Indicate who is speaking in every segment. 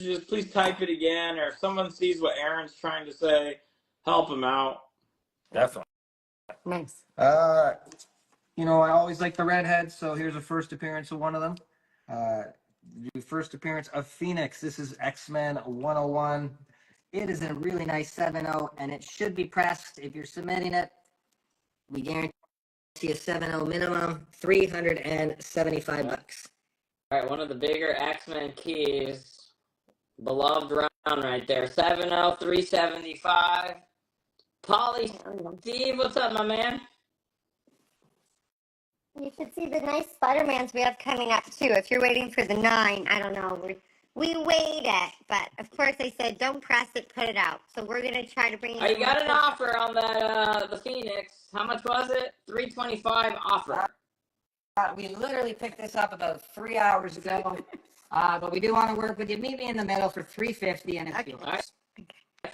Speaker 1: just please type it again, or if someone sees what Aaron's trying to say, help him out.
Speaker 2: Definitely.
Speaker 3: Nice.
Speaker 2: You know, I always like the redheads, so here's a first appearance of one of them. The first appearance of Phoenix. This is X-Men 101.
Speaker 3: It is a really nice 7.0, and it should be pressed. If you're submitting it, we guarantee a 7.0 minimum, $375.
Speaker 4: All right, one of the bigger X-Men keys. Beloved round right there. 7.0, 375. Polly Steve, what's up, my man?
Speaker 5: You should see the nice Spider-Mans we have coming up too. If you're waiting for the 9, I don't know. We weighed it, but of course they said don't press it, put it out. So we're gonna try to bring it.
Speaker 4: You got an offer on that the Phoenix. How much was it? $325 offer.
Speaker 3: We literally picked this up about 3 hours ago, but we do want to work with you. Meet me in the middle for $350, and it's yours.
Speaker 4: All right.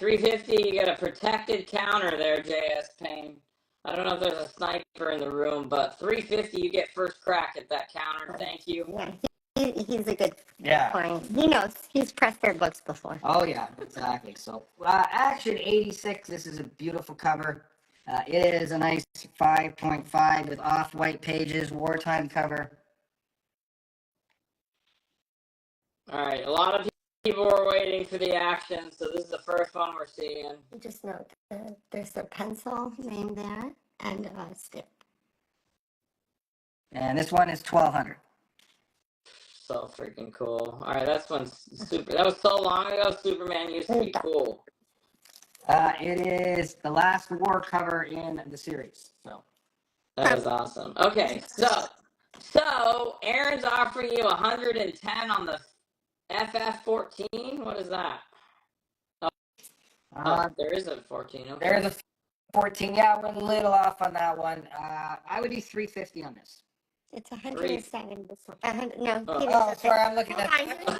Speaker 4: $350. You get a protected counter there, JS Payne. I don't know if there's a sniper in the room, but $350. You get first crack at that counter. Thank you.
Speaker 5: Yeah, he's a good client. He knows. He's pressed their books before.
Speaker 3: Oh yeah, exactly. So Action 86. This is a beautiful cover. It is a nice 5.5 with off-white pages, wartime cover.
Speaker 4: All right, a lot of people were waiting for the action, so this is the first one we're seeing.
Speaker 5: Just note that there's a pencil name there and a stick.
Speaker 3: And this one is $1,200.
Speaker 4: So freaking cool. All right, that's one's super. That was so long ago. Superman used to be cool.
Speaker 3: It is the last war cover in the series. So
Speaker 4: that was awesome. Okay, so Aaron's offering you 110 on the FF14. What is that? Oh, there is a 14. Okay.
Speaker 3: There's a 14. Yeah, we're a little off on that one. I would do 350 on this.
Speaker 5: It's 107. No.
Speaker 3: Oh, sorry, I'm looking at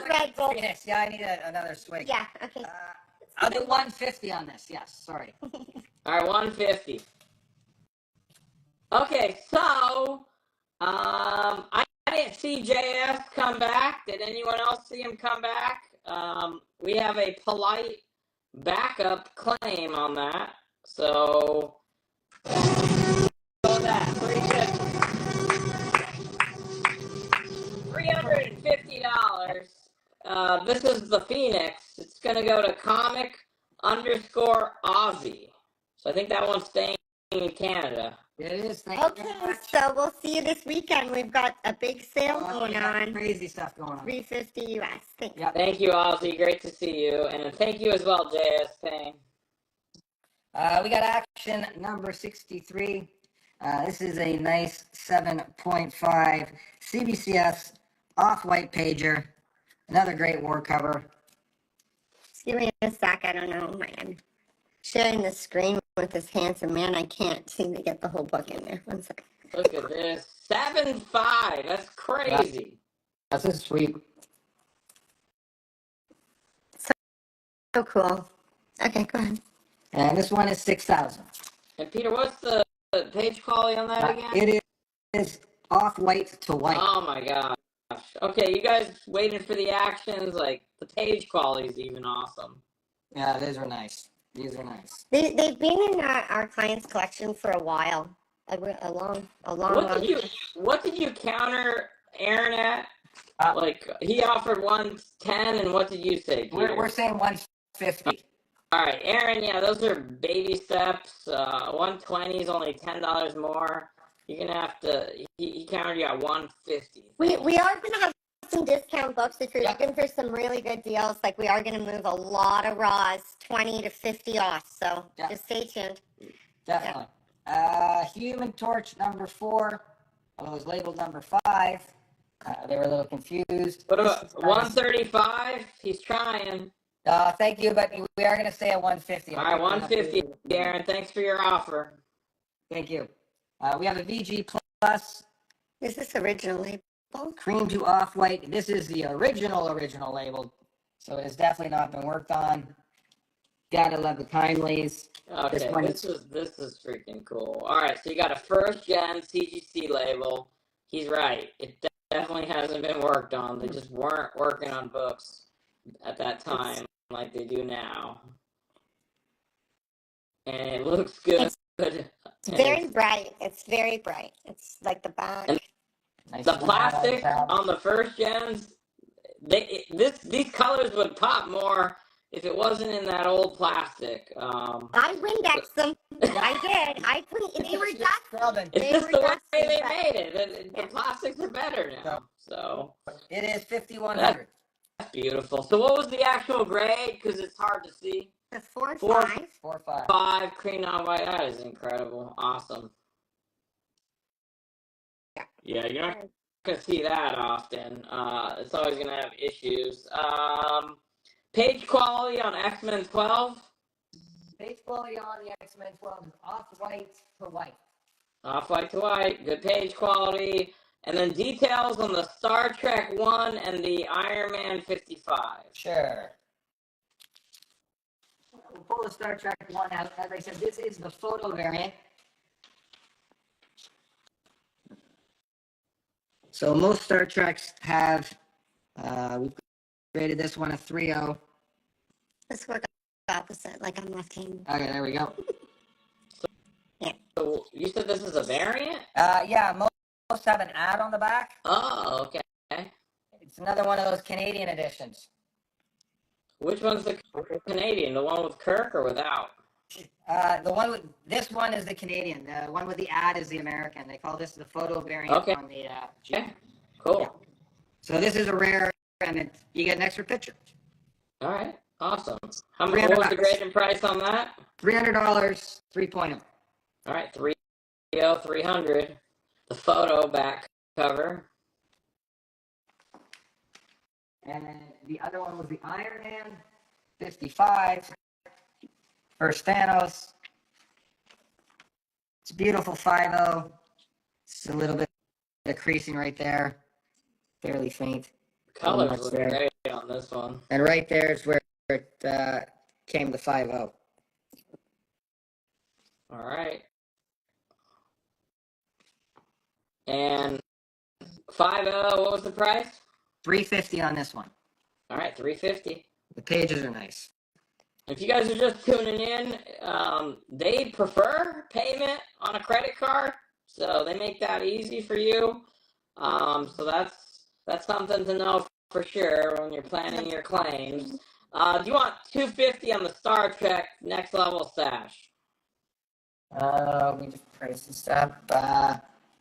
Speaker 5: Red Bull.
Speaker 3: Yeah, I need another swig.
Speaker 5: Yeah. Okay.
Speaker 3: I'll do 150 on this. Yes, sorry.
Speaker 4: All right, 150. Okay, so I didn't see JS come back. Did anyone else see him come back? We have a polite backup claim on that. So that $350. This is the Phoenix. It's gonna go to comic_Aussie. So I think that one's staying in Canada.
Speaker 3: It is.
Speaker 5: Okay, so we'll see you this weekend. We've got a big sale going on.
Speaker 3: Crazy stuff going on.
Speaker 5: $350 US. Thank you.
Speaker 4: Yep. Thank you, Aussie. Great to see you, and thank you as well, JS Payne.
Speaker 3: We got action number 63. This is a nice 7.5 CBCS off-white pager. Another great war cover.
Speaker 5: Excuse me a sec. I don't know. I'm sharing the screen with this handsome man. I can't seem to get the whole book in there. One second.
Speaker 4: Look at this. 7.5. That's crazy.
Speaker 3: That's a sweet.
Speaker 5: So cool. Okay, go ahead.
Speaker 3: And this one is 6,000.
Speaker 4: And Peter, what's the page quality on that again?
Speaker 3: It is off-white to white.
Speaker 4: Oh my gosh. Okay, you guys waiting for the actions? Like, the page quality is even awesome.
Speaker 3: Yeah, these are nice. These are nice.
Speaker 5: They've been in our client's collection for a while. A long
Speaker 4: What did you counter Aaron at? Like, he offered 110, and what did you say, Peter?
Speaker 3: We're saying 150.
Speaker 4: All right, Aaron, yeah, those are baby steps. 120 is only $10 more. You're going to have to, he countered you at 150.
Speaker 5: We are going to have some discount books if you're looking for some really good deals. Like, we are going to move a lot of raws, 20 to 50 off. So just stay tuned.
Speaker 3: Definitely. Human Torch number 4. Well, it was labeled number 5. They were a little confused.
Speaker 4: What about 135? He's trying.
Speaker 3: Thank you, but we are going to stay at 150.
Speaker 4: All right, 150, Darren. Thanks for your offer.
Speaker 3: Thank you. We have a VG Plus.
Speaker 5: Is this original label?
Speaker 3: Cream to off-white. This is the original label. So it's definitely not been worked on. Gotta love the Timelies.
Speaker 4: Okay, this is freaking cool. All right, so you got a first-gen CGC label. He's right. It definitely hasn't been worked on. They just weren't working on books. at that time like they do now. And it looks good.
Speaker 5: It's very bright. It's very bright. It's like the back.
Speaker 4: And
Speaker 3: Nice
Speaker 4: the
Speaker 3: and
Speaker 4: plastic
Speaker 3: round.
Speaker 4: on the first gens, these colors would pop more if it wasn't in that old plastic.
Speaker 5: I Windexed them. I did. They were dusty.
Speaker 3: Scrubbing.
Speaker 4: It's
Speaker 5: They
Speaker 4: just
Speaker 5: were
Speaker 4: the way
Speaker 5: dusty,
Speaker 4: they
Speaker 5: but-
Speaker 4: made it. The plastics are better now. So
Speaker 3: It is 5100.
Speaker 4: that's beautiful. So what was the actual grade? Because it's hard to see.
Speaker 5: The 4.5.
Speaker 3: 4.5.
Speaker 4: 5 cream on white. That is incredible. Awesome. Yeah, you're not gonna see that often. It's always gonna have issues. Page quality on X-Men 12.
Speaker 3: Page quality on the X-Men 12 is off-white to white.
Speaker 4: Off-white to white. Good page quality. And then details on the Star Trek 1 and the Iron Man 55.
Speaker 3: Sure. We'll pull the Star Trek 1 out. As I said, this is the photo variant. So most Star Treks have, we've graded this one a 3.0.
Speaker 5: Let's work opposite, like I'm left-handed.
Speaker 3: Okay, there we go.
Speaker 4: So you said this is a variant?
Speaker 3: Yeah, most have an ad on the back.
Speaker 4: Oh, okay.
Speaker 3: It's another one of those Canadian editions.
Speaker 4: Which one's the Canadian? The one with Kirk or without?
Speaker 3: The one with this one is the Canadian. The one with the ad is the American. They call this the photo variant
Speaker 4: Okay.
Speaker 3: on the.
Speaker 4: Yeah. Cool.
Speaker 3: Yeah. So this is a rare, and you get an extra picture.
Speaker 4: All right. Awesome. How much
Speaker 3: $300.
Speaker 4: was the grade and price on that?
Speaker 3: $300, 3.0.
Speaker 4: All right, 300. The photo back cover.
Speaker 3: And then the other one was the Iron Man 55. First Thanos. It's a beautiful 5.0. It's a little bit of creasing right there. Fairly faint.
Speaker 4: Colors
Speaker 3: Much
Speaker 4: look
Speaker 3: there.
Speaker 4: great on this one.
Speaker 3: And right there is where it came to 5.0.
Speaker 4: All right. And 5.0, what was the price?
Speaker 3: $350 on this one.
Speaker 4: All right, $350.
Speaker 3: The pages are nice.
Speaker 4: If you guys are just tuning in, they prefer payment on a credit card, so they make that easy for you. So that's something to know for sure when you're planning your claims. Do you want $250 on the Star Trek Next Level Stash?
Speaker 3: We just priced this up.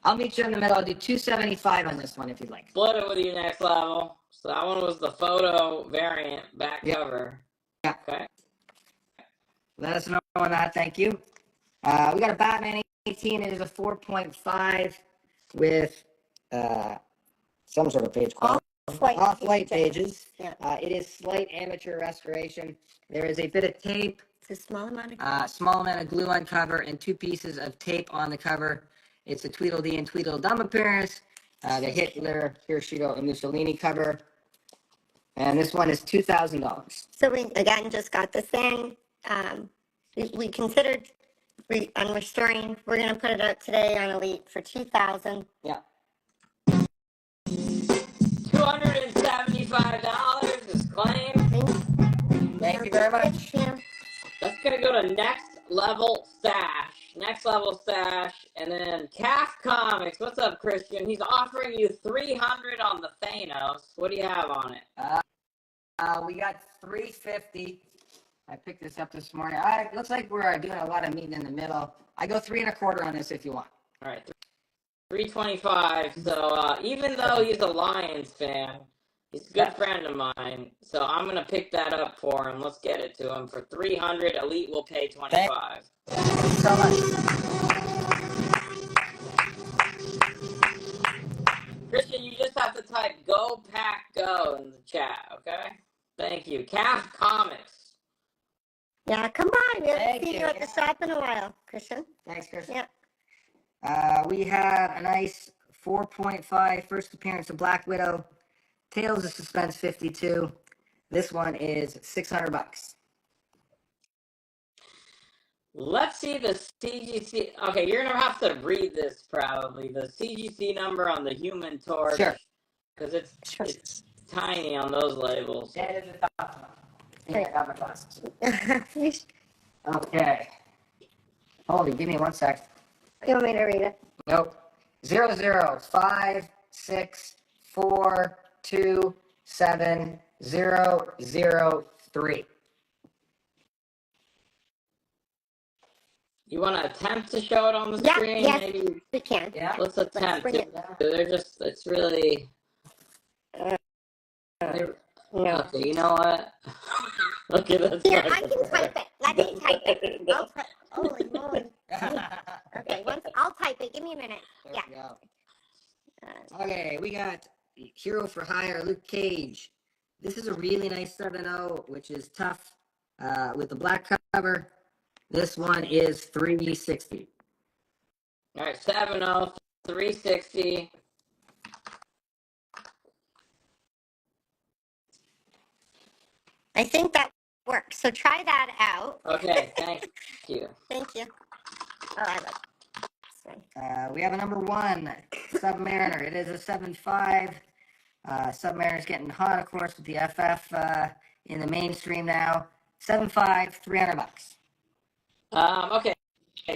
Speaker 3: I'll meet you in the middle. I'll do $275 on this one if you'd like.
Speaker 4: Split it with you Next Level. So that one was the photo variant back cover.
Speaker 3: Yeah.
Speaker 4: Okay.
Speaker 3: Let us know on that. Thank you. We got a Batman 18. It is a 4.5 with some sort of page quality. Off-white pages.
Speaker 5: Yeah.
Speaker 3: It is slight amateur restoration. There is a bit of tape,
Speaker 5: It's a small amount of.
Speaker 3: small amount of glue on cover, and 2 pieces of tape on the cover. It's a Tweedledee and Tweedledum appearance. The Hitler, Hiroshima, and Mussolini cover. And this one is $2,000.
Speaker 5: So we again just got this in. We considered on restoring. We're gonna put it out today on Elite for $2,000.
Speaker 3: Yeah.
Speaker 4: $275 is claimed.
Speaker 3: Thank you very much.
Speaker 5: Yeah.
Speaker 4: That's gonna go to Next Level Stash. Next Level Stash, and then Calf Comics. What's up, Christian? He's offering you $300 on the Thanos. What do you have on it?
Speaker 3: We got $350. I picked this up this morning. It looks like we're doing a lot of meeting in the middle. I go 3 1/4 on this if you want.
Speaker 4: All right, $325. So even though he's a Lions fan, he's a good friend of mine. So I'm gonna pick that up for him. Let's get it to him for $300. Elite will pay $25.
Speaker 3: Thank you so much.
Speaker 4: Christian, you just have to type "Go Pack Go" in the chat, okay? Thank you. Calf Comics.
Speaker 5: Yeah, come on. We haven't
Speaker 3: Thank
Speaker 5: seen
Speaker 3: you.
Speaker 5: you at the shop in a while, Christian.
Speaker 3: Thanks, Chris.
Speaker 5: Yeah.
Speaker 3: We have a nice 4.5 first appearance of Black Widow. Tales of Suspense 52. This one is $600.
Speaker 4: Let's see the CGC. Okay, you're gonna have to read this probably. The CGC number on the Human Torch,
Speaker 3: Sure.
Speaker 4: because tiny on those labels.
Speaker 3: That is a tough one. Here, I got my glasses. Okay. Hold it, give me 1 sec.
Speaker 5: You want me to read it?
Speaker 3: Nope. 00564270003.
Speaker 4: You want to attempt to show it on the
Speaker 5: Yeah,
Speaker 4: screen?
Speaker 5: yes.
Speaker 4: Maybe
Speaker 5: We can.
Speaker 3: Yeah.
Speaker 4: let's attempt
Speaker 5: bring
Speaker 4: it.
Speaker 5: it
Speaker 4: They're just, it's really.
Speaker 5: No.
Speaker 4: Okay, you know what? Okay, that's
Speaker 5: Here,
Speaker 4: not
Speaker 5: I can
Speaker 4: gonna
Speaker 5: type
Speaker 4: work.
Speaker 5: it. Let me type it. I'll type. Holy moly. Okay, I'll type it. Give me a minute.
Speaker 3: There
Speaker 5: Yeah.
Speaker 3: we go.
Speaker 5: Uh,
Speaker 3: Okay, we got Hero for Hire, Luke Cage. This is a really nice 7-0, which is tough with the black cover. This one is 360.
Speaker 4: All right, 7-0, 360.
Speaker 5: I think that works. So try that out.
Speaker 4: Okay, thank you.
Speaker 5: Thank you. Oh, I like this one.
Speaker 3: We have a number 1, Submariner. It is a 7.5. Submariner's getting hot, of course, with the FF in the mainstream now. 7.5, $300.
Speaker 4: Okay,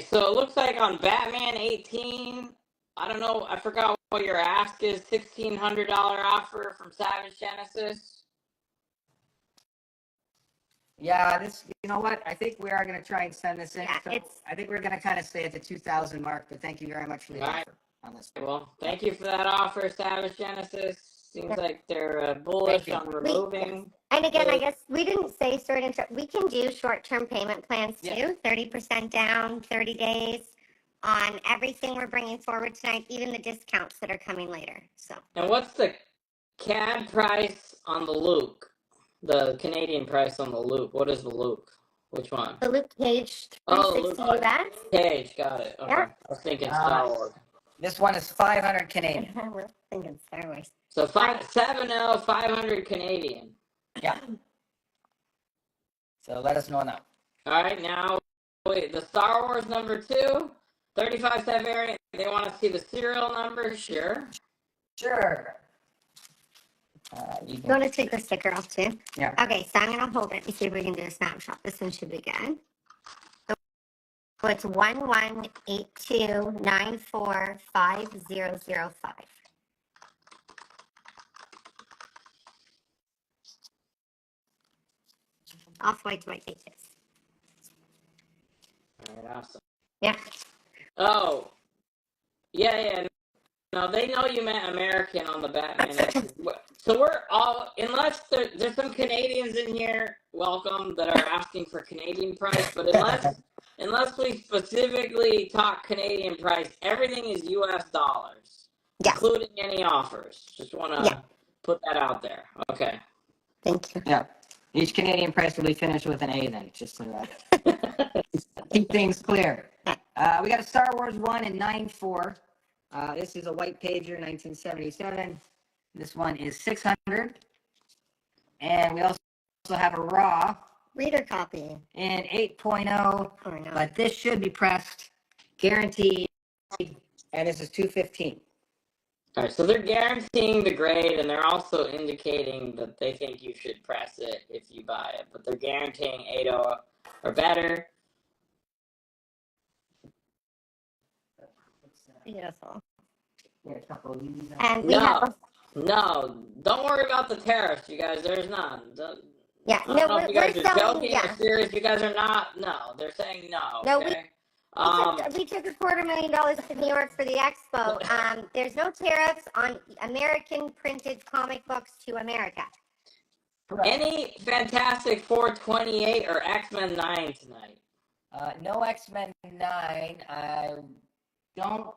Speaker 4: so it looks like on Batman 18, I don't know, I forgot what your ask is, $1,600 offer from Savage Genesis.
Speaker 3: Yeah, this, you know what? I think we are going to try and send this in.
Speaker 5: Yeah,
Speaker 3: So
Speaker 5: it's-
Speaker 3: I think we're going to kind of stay at the 2,000 mark, but thank you very much for the
Speaker 4: All right.
Speaker 3: offer on this.
Speaker 4: Well, thank you for that offer, Savage Genesis. Seems like they're bullish
Speaker 3: Thank you.
Speaker 4: on removing.
Speaker 5: And again, I
Speaker 4: Yes.
Speaker 5: guess we didn't say we can do short-term payment plans too.
Speaker 3: Yeah.
Speaker 5: 30% down, 30 days on everything we're bringing forward tonight, even the discounts that are coming later. So
Speaker 4: And what's the CAD price on the Luke? The Canadian price on the Luke. What is the Luke? Which one?
Speaker 5: the Luke Cage
Speaker 4: Oh,
Speaker 5: 360
Speaker 4: Luke
Speaker 5: US.
Speaker 4: Cage, got it. Okay.
Speaker 5: Yeah.
Speaker 4: I was thinking Star Wars.
Speaker 3: This one is 500 Canadian.
Speaker 5: We're thinking Star Wars.
Speaker 4: So 570, 500 Canadian.
Speaker 3: Yeah. So let us know now.
Speaker 4: All right, now wait, the Star Wars number 2, 35 cent variant. They want to see the serial number. Sure.
Speaker 3: Sure. You
Speaker 5: You
Speaker 3: can,
Speaker 5: want to take the sticker off too?
Speaker 3: Yeah.
Speaker 5: Okay, so I'm going to hold it and see if we can do a snapshot. This one should be good. So it's 1182945005. Off-white's white tickets.
Speaker 4: All right, awesome.
Speaker 5: Yeah.
Speaker 4: Oh, yeah. No, they know you meant American on the Batman. So we're all, unless there's some Canadians in here, welcome, that are asking for Canadian price, but unless we specifically talk Canadian price, everything is US dollars,
Speaker 5: Yes.
Speaker 4: including any offers. Just want to
Speaker 5: Yeah.
Speaker 4: put that out there. Okay.
Speaker 5: Thank you.
Speaker 3: yeah. Each Canadian price will be finished with an A then, just so that keep things clear. We got a Star Wars 1 in 9.4. This is a white pager, 1977. This one is 600. And we also have a raw
Speaker 5: Reader copy.
Speaker 3: in 8.0,
Speaker 5: Oh, no.
Speaker 3: but this should be pressed, guaranteed, and this is 215.
Speaker 4: All right, so they're guaranteeing the grade, and they're also indicating that they think you should press it if you buy it, but they're guaranteeing 8.0 or better.
Speaker 5: Beautiful.
Speaker 3: Here, a couple of these.
Speaker 5: And we
Speaker 4: No.
Speaker 5: have
Speaker 4: No, don't worry about the tariffs, you guys. There's none.
Speaker 5: yeah,
Speaker 4: I don't
Speaker 5: no,
Speaker 4: know if you
Speaker 5: we're
Speaker 4: guys are
Speaker 5: selling,
Speaker 4: joking
Speaker 5: yeah.
Speaker 4: or serious. You guys are not. No, they're saying no.
Speaker 5: No,
Speaker 4: Okay.
Speaker 5: We took $250,000 to New York for the expo. There's no tariffs on American printed comic books to America.
Speaker 4: Any Fantastic 428 or X-Men 9 tonight?
Speaker 3: No X-Men 9. I don't.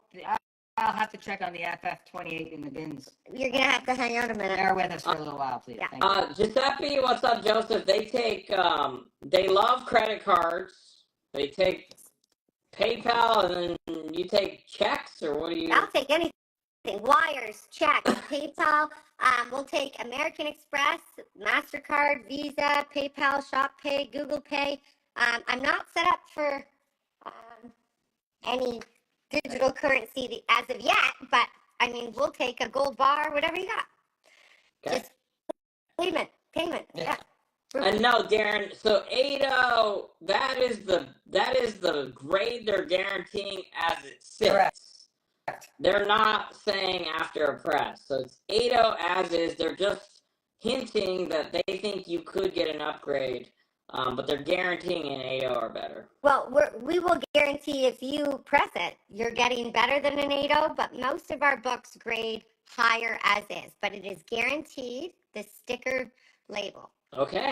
Speaker 3: I'll have to check on the FF28 in the bins.
Speaker 5: You're gonna have to hang out a minute.
Speaker 3: Bear with us for a little while, please.
Speaker 5: Yeah.
Speaker 3: Thank you.
Speaker 4: Giuseppe, what's up, Joseph? They take, they love credit cards. They take PayPal, and then you take checks, or what do you?
Speaker 5: I'll take anything. Wires, checks, PayPal. We'll take American Express, MasterCard, Visa, PayPal, ShopPay, Google Pay. I'm not set up for any digital currency as of yet, but I mean, we'll take a gold bar, whatever you got.
Speaker 4: Okay.
Speaker 5: Just Payment. Yeah.
Speaker 4: No, Darren. So 8.0, that is the grade they're guaranteeing as it sits.
Speaker 3: Correct.
Speaker 4: They're not saying after a press. So it's 8.0 as is. They're just hinting that they think you could get an upgrade, but they're guaranteeing an 8.0 or better.
Speaker 5: Well, we will guarantee if you press it, you're getting better than an 8.0, but most of our books grade higher as is, but it is guaranteed the sticker label.
Speaker 4: Okay.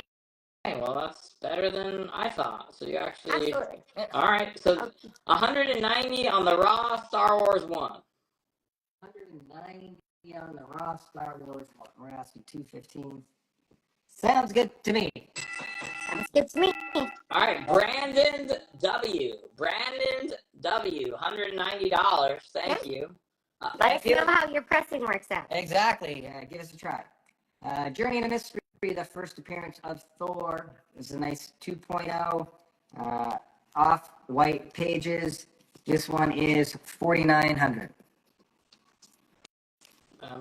Speaker 4: Well, that's better than I thought. So you actually...
Speaker 5: Absolutely.
Speaker 4: All right. So
Speaker 5: Okay.
Speaker 4: 190 on the raw Star Wars 1.
Speaker 3: 190 on the raw Star Wars. We're asking 215. Sounds good to me.
Speaker 5: Sounds good to me.
Speaker 4: All right, Brandon W. $190. Thank you.
Speaker 5: Let us know how your pressing works out.
Speaker 3: Exactly. Give us a try. Journey into Mystery, the first appearance of Thor. This is a nice 2.0. Off-white pages. This one is $4,900.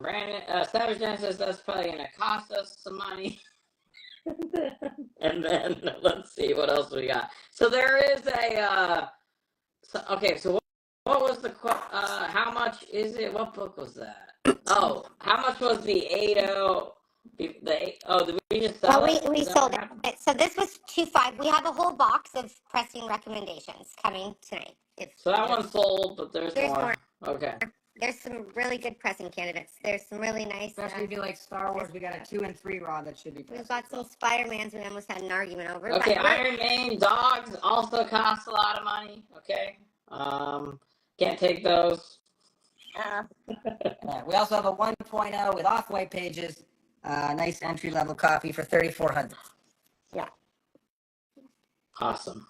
Speaker 4: Brandon, Savage Dan says that's probably going to cost us some money. And then let's see what else we got. So there is a, so what was the, how much is it? What book was that? Oh, how much was the 8.0? Did we just sell it?
Speaker 5: We sold it. So this was 2.5. We have a whole box of pressing recommendations coming tonight.
Speaker 4: So that one's sold, but there's more. Okay.
Speaker 5: There's some really good pressing candidates. There's some really nice.
Speaker 3: Especially if you like Star Wars, we got a 2 and 3 raw that should be pressed.
Speaker 5: We've got some Spider-Mans we almost had an argument over.
Speaker 4: Okay, Iron Man dogs also cost a lot of money. Okay. Can't take those.
Speaker 3: We also have a 1.0 with off-white pages. Nice entry-level copy for $3,400.
Speaker 5: Yeah.
Speaker 4: Awesome.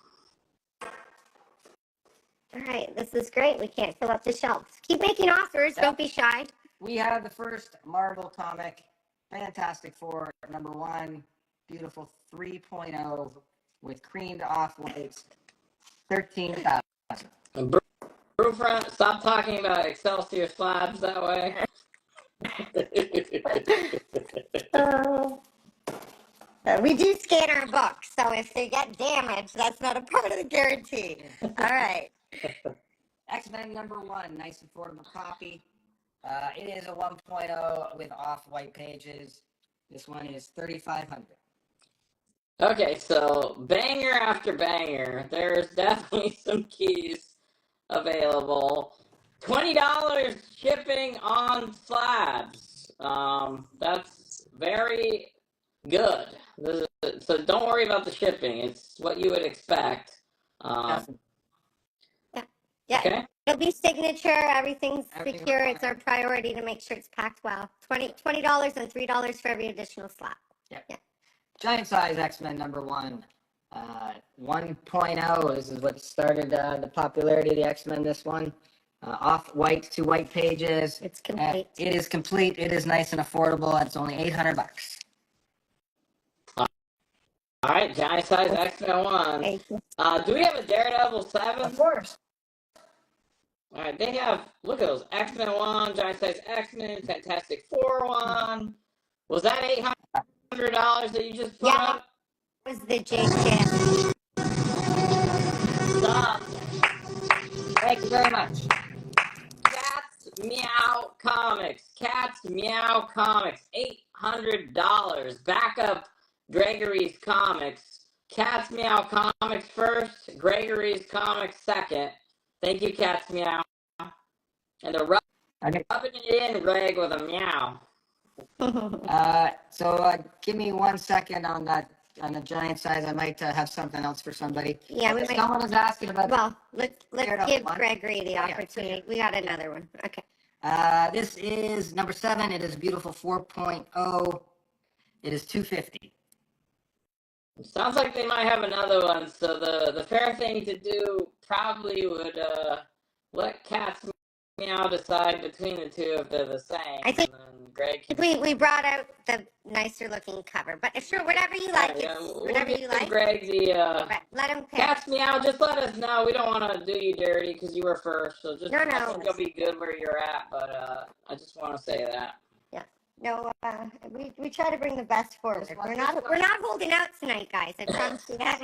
Speaker 5: All right, this is great. We can't fill up the shelves. Keep making offers.
Speaker 3: Yep.
Speaker 5: Don't be shy.
Speaker 3: We have the first Marvel comic, Fantastic Four, #1, beautiful 3.0 with creamed off-whites, $13,000.
Speaker 4: Brewfront, stop talking about Excelsior slabs that way.
Speaker 5: We do scan our books, so if they get damaged, that's not a part of the guarantee. All right.
Speaker 3: X-Men #1, nice affordable copy. It is a 1.0 with off-white pages. This one is $3,500.
Speaker 4: Okay, so banger after banger. There's definitely some keys available. $20 shipping on slabs. That's very good. So don't worry about the shipping. It's what you would expect.
Speaker 5: Yeah.
Speaker 4: Okay.
Speaker 5: It'll be signature. Everything's
Speaker 3: Everything's
Speaker 5: secure.
Speaker 3: fine.
Speaker 5: It's our priority to make sure it's packed well. $20 and $3 for every additional slot.
Speaker 3: Giant size X-Men #1. 1.0. This is what started the popularity of the X-Men, this one. Off-white to white pages.
Speaker 5: It's complete.
Speaker 3: It is complete. It is nice and affordable. It's only $800.
Speaker 4: All right, giant size X-Men 1.
Speaker 5: Thank you.
Speaker 4: Do we have a Daredevil 7?
Speaker 3: Of course.
Speaker 4: All right, they have, look at those, X-Men 1, giant size X-Men, Fantastic Four 1. Was that $800 that you just put up?
Speaker 5: That was the JJ.
Speaker 4: Stop.
Speaker 3: Thank you very much.
Speaker 4: Cat's Meow Comics. $800. Backup Gregory's Comics. Cat's Meow Comics first, Gregory's Comics second. Thank you, Cat's Meow. And they're rubbing it in, Greg, with a meow.
Speaker 3: So give me 1 second on that, on the giant size. I might have something else for somebody.
Speaker 5: Yeah, we might.
Speaker 3: Someone was asking about.
Speaker 5: Well, let's
Speaker 3: Daredevil
Speaker 5: give
Speaker 3: one.
Speaker 5: Gregory the opportunity. We got another one. Okay.
Speaker 3: This is #7. It is a beautiful 4.0. It is $250.
Speaker 4: Sounds like they might have another one, so the fair thing to do probably would let Cat's Meow decide between the two if they're the same.
Speaker 5: I think
Speaker 4: and then Greg can...
Speaker 5: we brought out the nicer looking cover, but sure, whatever you like. Whatever you like.
Speaker 4: Greg the
Speaker 5: Right, let him pick.
Speaker 4: Cat's Meow, just let us know. We don't want to do you dirty because you were first, so just
Speaker 5: No.
Speaker 4: I think you'll be good where you're at, but I just want to say that.
Speaker 5: No, we try to bring the best forward. We're not holding out tonight, guys. I promise you that.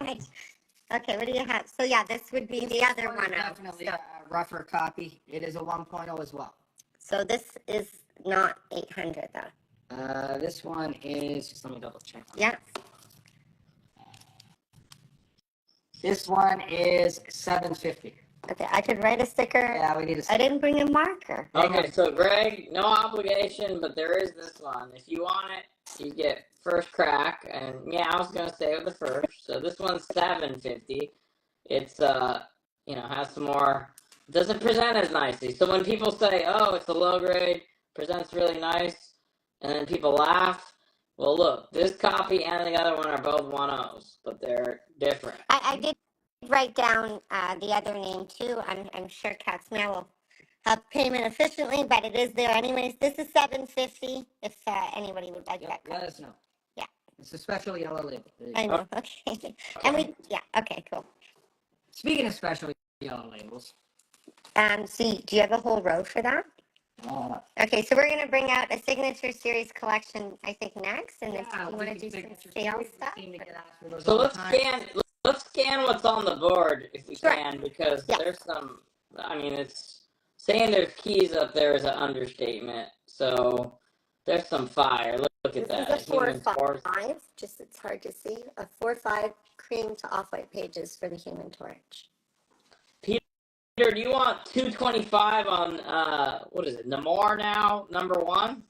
Speaker 5: Okay, what do you have? So yeah, this would be the other one.
Speaker 3: Definitely a rougher copy. It is a 1.0 as well.
Speaker 5: So this is not 800 though.
Speaker 3: This one is, just let me double check.
Speaker 5: Yeah.
Speaker 3: This one is 750.
Speaker 5: Okay, I could write a sticker.
Speaker 3: Yeah, we need a
Speaker 5: I didn't bring a marker.
Speaker 4: Okay, so Greg, no obligation, but there is this one. If you want it, you get first crack. And yeah, I was gonna stay with the first. So this one's 750. It's has some more. Doesn't present as nicely. So when people say, "Oh, it's a low grade, presents really nice," and then people laugh. Well, look, this copy and the other one are both 1.0s, but they're different.
Speaker 5: I did write down the other name too. I'm sure Catsmeow will have payment efficiently, but it is there anyways. This is 750. If anybody would like that.
Speaker 3: Let us know.
Speaker 5: Yeah.
Speaker 3: It's a special yellow label.
Speaker 5: I know. Okay. And okay, cool.
Speaker 3: Speaking of special yellow labels.
Speaker 5: So do you have a whole row for that? Okay, so we're gonna bring out a signature series collection, I think, next, and if you want to do some sales stuff.
Speaker 4: So let's scan what's on the board if we can, because there's some. I mean, it's saying there's keys up there is an understatement. So there's some fire. Look at that.
Speaker 5: This is a 4-5. Just it's hard to see. A 4-5 cream to off-white pages for the Human Torch.
Speaker 4: Peter, do you want 225 on what is it? Namor now, number 1?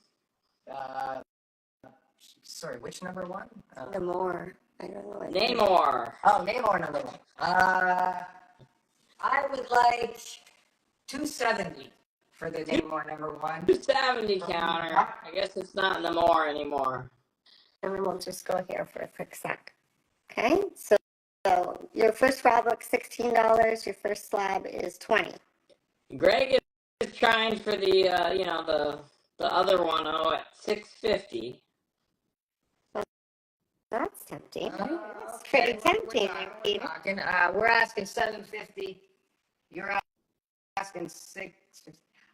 Speaker 3: Sorry, which number 1?
Speaker 5: Namor. I don't know.
Speaker 4: Namor.
Speaker 3: Oh, Namor number 1. I would like 270 for the Namor number 1.
Speaker 4: 270 counter. I guess it's not Namor anymore.
Speaker 5: And then we'll just go here for a quick sec. Okay, so your first slab looks $16. Your first slab is $20.
Speaker 4: Greg is trying for the the other 1.0 at $650.
Speaker 5: That's tempting. That's pretty tempting, Peter.
Speaker 3: We're asking $750. You're asking $650.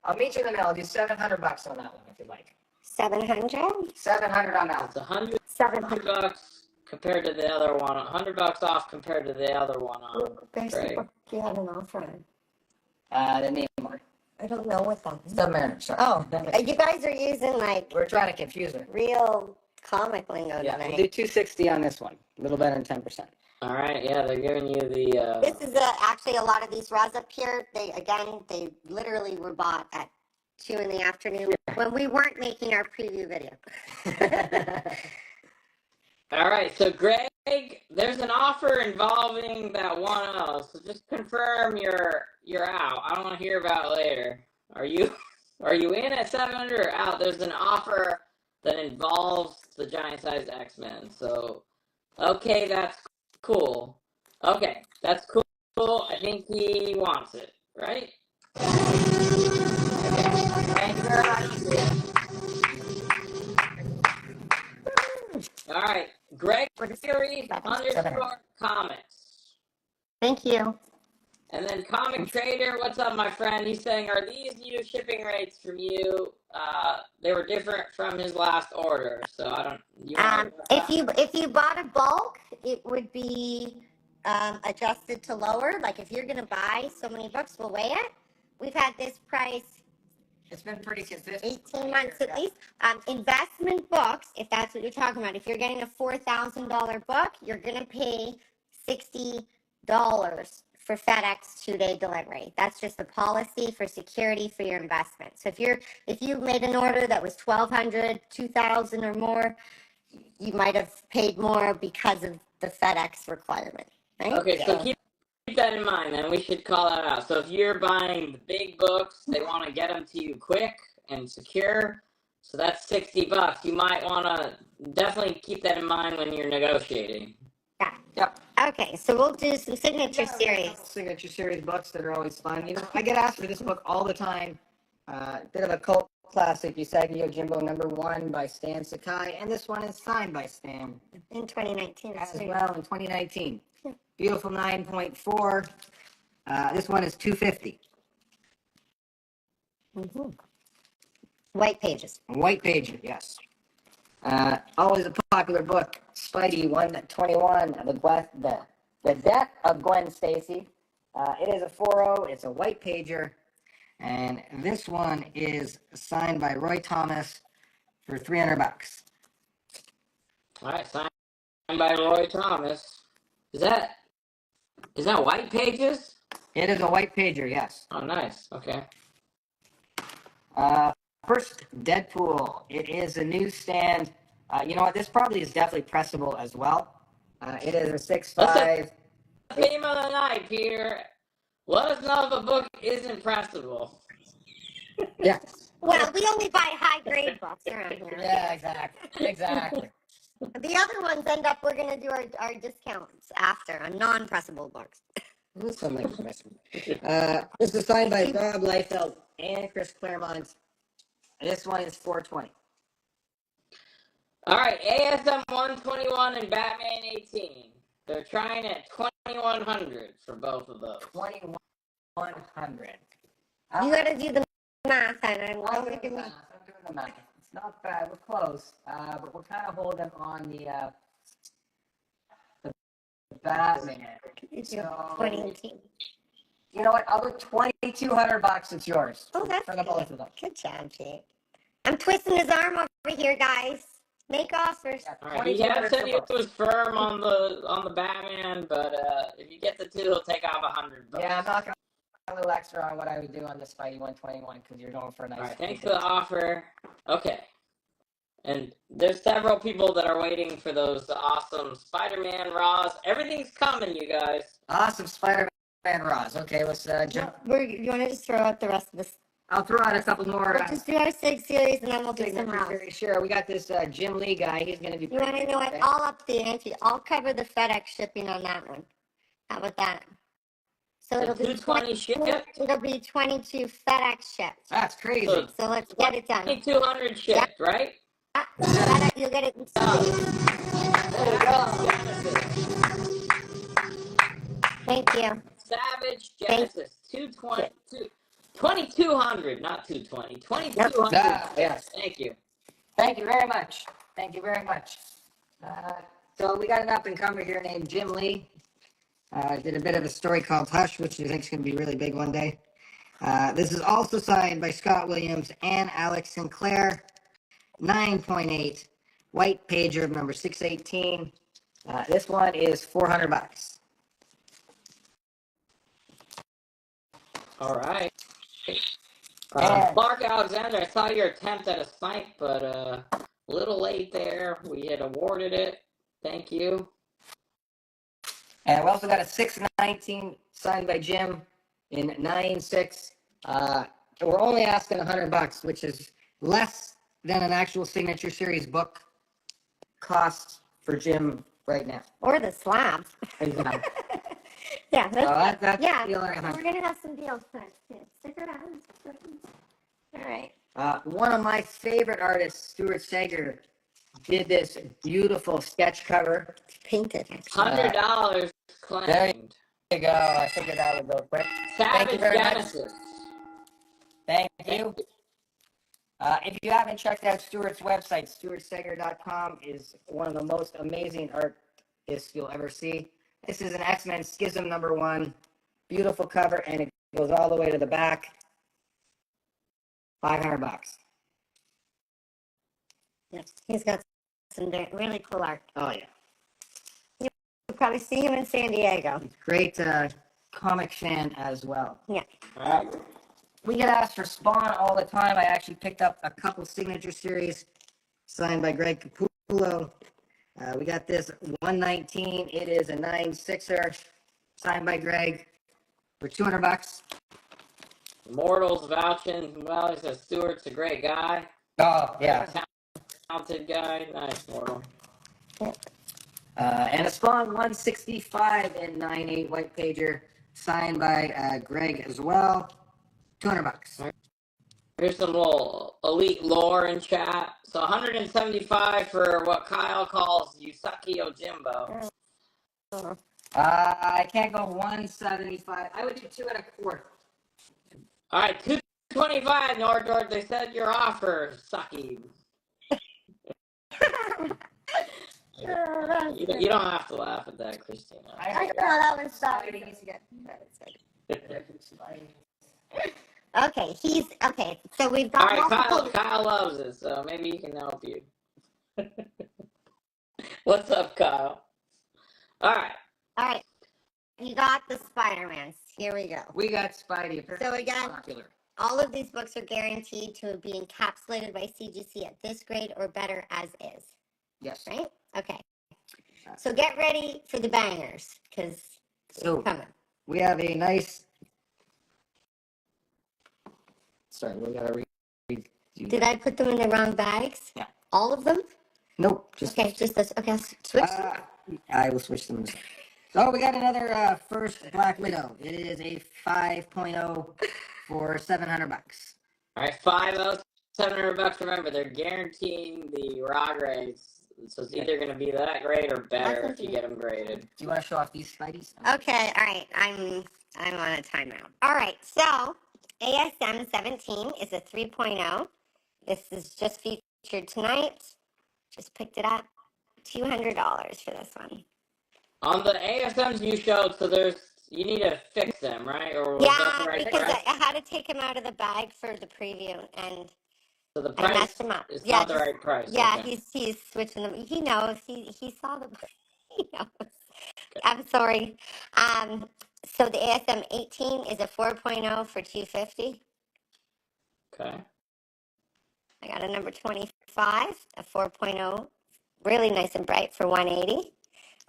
Speaker 3: I'll meet you in the middle. I'll do $700 on that one if you'd like.
Speaker 5: 700?
Speaker 3: 700 on that.
Speaker 4: It's $100
Speaker 5: $700
Speaker 4: compared to the other one. $100 off compared to the other one.
Speaker 5: There's the book you had an offer on.
Speaker 3: The Namor.
Speaker 5: I don't know what that is.
Speaker 3: Submariner, sorry.
Speaker 5: Oh, you guys are using like
Speaker 3: We're trying to confuse it.
Speaker 5: real comic lingo
Speaker 3: Yeah,
Speaker 5: tonight.
Speaker 3: we'll do 260 on this one. A little better than 10%.
Speaker 4: All right, yeah, they're giving you the.
Speaker 5: This is actually a lot of these res up here. They literally were bought at 2 in the afternoon when we weren't making our preview video.
Speaker 4: All right, so Greg, there's an offer involving that 1.0, so just confirm you're out. I don't want to hear about it later. Are you in at 700 or out? There's an offer that involves the giant size X-Men. So, okay, that's cool. Okay, that's cool. I think he wants it, right?
Speaker 3: Thank you very much.
Speaker 4: All right, Gregory _comics.
Speaker 5: Thank you.
Speaker 4: And then Comic Trader, what's up, my friend? He's saying, are these new shipping rates from you? They were different from his last order, so I don't.
Speaker 5: If you bought a bulk, it would be adjusted to lower. Like if you're gonna buy so many books, we'll weigh it. We've had this price.
Speaker 3: It's been pretty consistent.
Speaker 5: 18 months at least. Investment books, if that's what you're talking about. If you're getting a $4,000 book, you're gonna pay $60 for FedEx 2-day delivery. That's just a policy for security for your investment. So if you made an order that was $1,200, $2,000 or more, you might have paid more because of the FedEx requirement. Right?
Speaker 4: Okay, so keep that in mind, and we should call that out. So if you're buying the big books, they want to get them to you quick and secure. So that's $60. You might want to definitely keep that in mind when you're negotiating.
Speaker 5: Yeah.
Speaker 3: Yep.
Speaker 5: Okay, so we'll do some signature series.
Speaker 3: Signature series books that are always fun. I get asked for this book all the time. Bit of a cult classic, Usagi Yojimbo #1 by Stan Sakai, and this one is signed by Stan.
Speaker 5: In 2019.
Speaker 3: As well in 2019. Beautiful 9.4. This one is $250.
Speaker 5: Mm-hmm. White pages.
Speaker 3: White Pager, yes. Always a popular book, Spidey 121, the Death of Gwen Stacy. It is a 4.0, it's a white pager, and this one is signed by Roy Thomas for $300.
Speaker 4: All right, signed by Roy Thomas. Is that White Pages?
Speaker 3: It is a white pager, yes.
Speaker 4: Oh, nice. Okay.
Speaker 3: First, Deadpool. It is a newsstand. You know what? This probably is definitely pressable as well. It is a 6.5.
Speaker 4: Theme of the night, Peter. Let us know if a book isn't pressable.
Speaker 3: Yeah.
Speaker 5: Well, we only buy high grade books around here.
Speaker 3: Yeah, exactly.
Speaker 5: The other ones end up, we're going to do our discounts after on non pressable books.
Speaker 3: This one might be pressable. This is signed by Rob Liefeld and Chris Claremont. This one is $420.
Speaker 4: All right, ASM 121 and Batman 18. They're trying at 2,100 for both of those.
Speaker 3: 2,100.
Speaker 5: You got to do the math, and I'm
Speaker 3: I'm
Speaker 5: only
Speaker 3: doing the math. It's not bad. We're close, but we're kind of holding on the Batman. So,
Speaker 5: 2018.
Speaker 3: you know what? I'll do $2,200. It's yours.
Speaker 5: Oh, that's
Speaker 3: for the both of them.
Speaker 5: Good job, Pete. I'm twisting his arm over here, guys. Make offers.
Speaker 3: Yeah,
Speaker 4: All right, he has
Speaker 3: 2,200
Speaker 4: said
Speaker 3: for
Speaker 4: he
Speaker 3: both.
Speaker 4: was firm on the Batman, but if you get the two, he'll take off $100.
Speaker 3: Yeah, I'm not gonna a little extra on what I would do on this Spidey 121 because you're going for a nice.
Speaker 4: All right, thanks for the offer. Okay. And there's several people that are waiting for those awesome Spider-Man Raws. Everything's coming, you guys.
Speaker 3: Awesome Spider-Man Raws. Okay, let's jump.
Speaker 5: You want to just throw out the rest of this?
Speaker 3: I'll throw out a couple more.
Speaker 5: We'll just do our SIG series and then we'll do some
Speaker 3: signature
Speaker 5: rounds.
Speaker 3: series. Sure, we got this Jim Lee guy. He's going to be.
Speaker 5: You want to know what? I'll up the ante. I'll cover the FedEx shipping on that one. How about that? So
Speaker 4: The
Speaker 5: it'll be
Speaker 4: 220 shipped?
Speaker 5: It'll be 22 FedEx shipped.
Speaker 3: That's crazy.
Speaker 5: So let's get it done.
Speaker 4: 2,200 shipped, right?
Speaker 5: FedEx, you'll get it.
Speaker 3: There we go.
Speaker 5: Thank you.
Speaker 4: Savage Genesis, 2,200, not 220. 2,200.
Speaker 3: Yes.
Speaker 4: Thank you.
Speaker 3: Thank you very much. Thank you very much. So we got an up and comer here named Jim Lee. Did a bit of a story called Hush, which I think is going to be really big one day. This is also signed by Scott Williams and Alex Sinclair. 9.8 white pager number 618. This one is $400.
Speaker 4: All right.
Speaker 3: Yeah.
Speaker 4: Mark Alexander, I saw your attempt at a snipe, but a little late there. We had awarded it. Thank you.
Speaker 3: And we also got a 619 signed by Jim in 9.6. We're only asking $100, which is less than an actual signature series book costs for Jim right now.
Speaker 5: Or the slabs.
Speaker 3: Exactly.
Speaker 5: Yeah.
Speaker 3: That's
Speaker 5: Yeah.
Speaker 3: the only
Speaker 5: We're going to have some deals next. Yeah, stick around. All right.
Speaker 3: one of my favorite artists, Stuart Sager, did this beautiful sketch cover.
Speaker 5: Painted.
Speaker 4: $100 claimed.
Speaker 3: There you go. I figured that would go quick. Thank
Speaker 4: Savage
Speaker 3: you very much.
Speaker 4: Genesis.
Speaker 3: Thank you. If you haven't checked out Stuart's website, stuartsager.com is one of the most amazing artists you'll ever see. This is an X-Men Schism #1. Beautiful cover, and it goes all the way to the back. $500.
Speaker 5: Yes. He's got some really cool art.
Speaker 3: Oh, yeah.
Speaker 5: You'll probably see him in San Diego.
Speaker 3: Great comic fan as well.
Speaker 5: Yeah.
Speaker 4: All right.
Speaker 3: We get asked for Spawn all the time. I actually picked up a couple signature series signed by Greg Capullo. We got this 119. It is a 9.6er signed by Greg for $200.
Speaker 4: Mortals vouching. Well, he says Stewart's a great guy.
Speaker 3: Oh, yeah.
Speaker 4: Talented guy. Nice, Mortal.
Speaker 3: And a Spawn 165 in 9.8 white pager signed by Greg as well. $200.
Speaker 4: Here's some little elite lore in chat. So 175 for what Kyle calls Yusaki Ojimbo.
Speaker 3: I can't go 175. I would do 2 1/4.
Speaker 4: All right, $25, Nordort. They said your offer sucky. You don't have to laugh at that, Christina.
Speaker 5: I know that one's sorry. Okay, okay. So we've
Speaker 4: All
Speaker 5: got
Speaker 4: right,
Speaker 5: multiple.
Speaker 4: Kyle loves it, so maybe he can help you. What's up, Kyle? All right.
Speaker 5: You got the Spider-Mans. Here we go.
Speaker 3: We got Spidey.
Speaker 5: So again,
Speaker 3: Popular.
Speaker 5: all of these books are guaranteed to be encapsulated by CGC at this grade or better as is.
Speaker 3: Yes.
Speaker 5: Right? Okay. So get ready for the bangers, because
Speaker 3: So
Speaker 5: it's coming.
Speaker 3: we have a nice. Sorry, we gotta read.
Speaker 5: Did I put them in the wrong bags?
Speaker 3: Yeah.
Speaker 5: All of them?
Speaker 3: Nope. Just.
Speaker 5: Okay, just this. Okay, switch them.
Speaker 3: I will switch them. So we got another first Black Widow. It is a 5.0 for $700.
Speaker 4: All right, 5 $700. Remember, they're guaranteeing the raw grades, so it's either going to be that grade or better if you get them graded.
Speaker 3: Do you want to show off these Spideys?
Speaker 5: Okay, all right. I'm on a timeout. All right, so ASM 17 is a 3.0. This is just featured tonight. Just picked it up. $200 for this one.
Speaker 4: On the ASMs you showed, so you need to fix them, right? Or was that the right
Speaker 5: because
Speaker 4: price?
Speaker 5: I had to take him out of the bag for the preview, and
Speaker 4: So the
Speaker 5: I
Speaker 4: price
Speaker 5: messed him up.
Speaker 4: is
Speaker 5: Yeah,
Speaker 4: not the
Speaker 5: just-
Speaker 4: right price.
Speaker 5: Yeah,
Speaker 4: okay.
Speaker 5: he's switching them. He knows. He saw the. He knows. I'm sorry. So the ASM 18 is a 4.0 for 250.
Speaker 4: Okay.
Speaker 5: I got a number 25, a 4.0, really nice and bright for 180.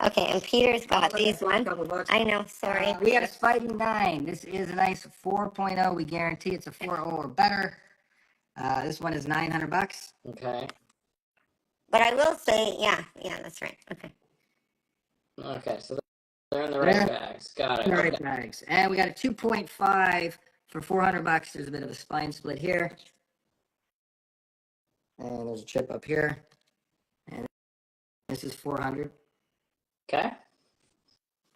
Speaker 5: Okay, and Peter's got these ones. I know, sorry.
Speaker 3: We got a Spidey 9. This is a nice 4.0. We guarantee it's a 4.0 or better. This one is $900.
Speaker 4: Okay.
Speaker 5: But I will say, yeah, that's right. Okay.
Speaker 4: Okay, so they're in the right
Speaker 3: Yeah.
Speaker 4: bags. Got it.
Speaker 3: Right
Speaker 4: Okay.
Speaker 3: bags. And we got a 2.5 for $400. There's a bit of a spine split here. And there's a chip up here. And this is 400.
Speaker 4: Okay.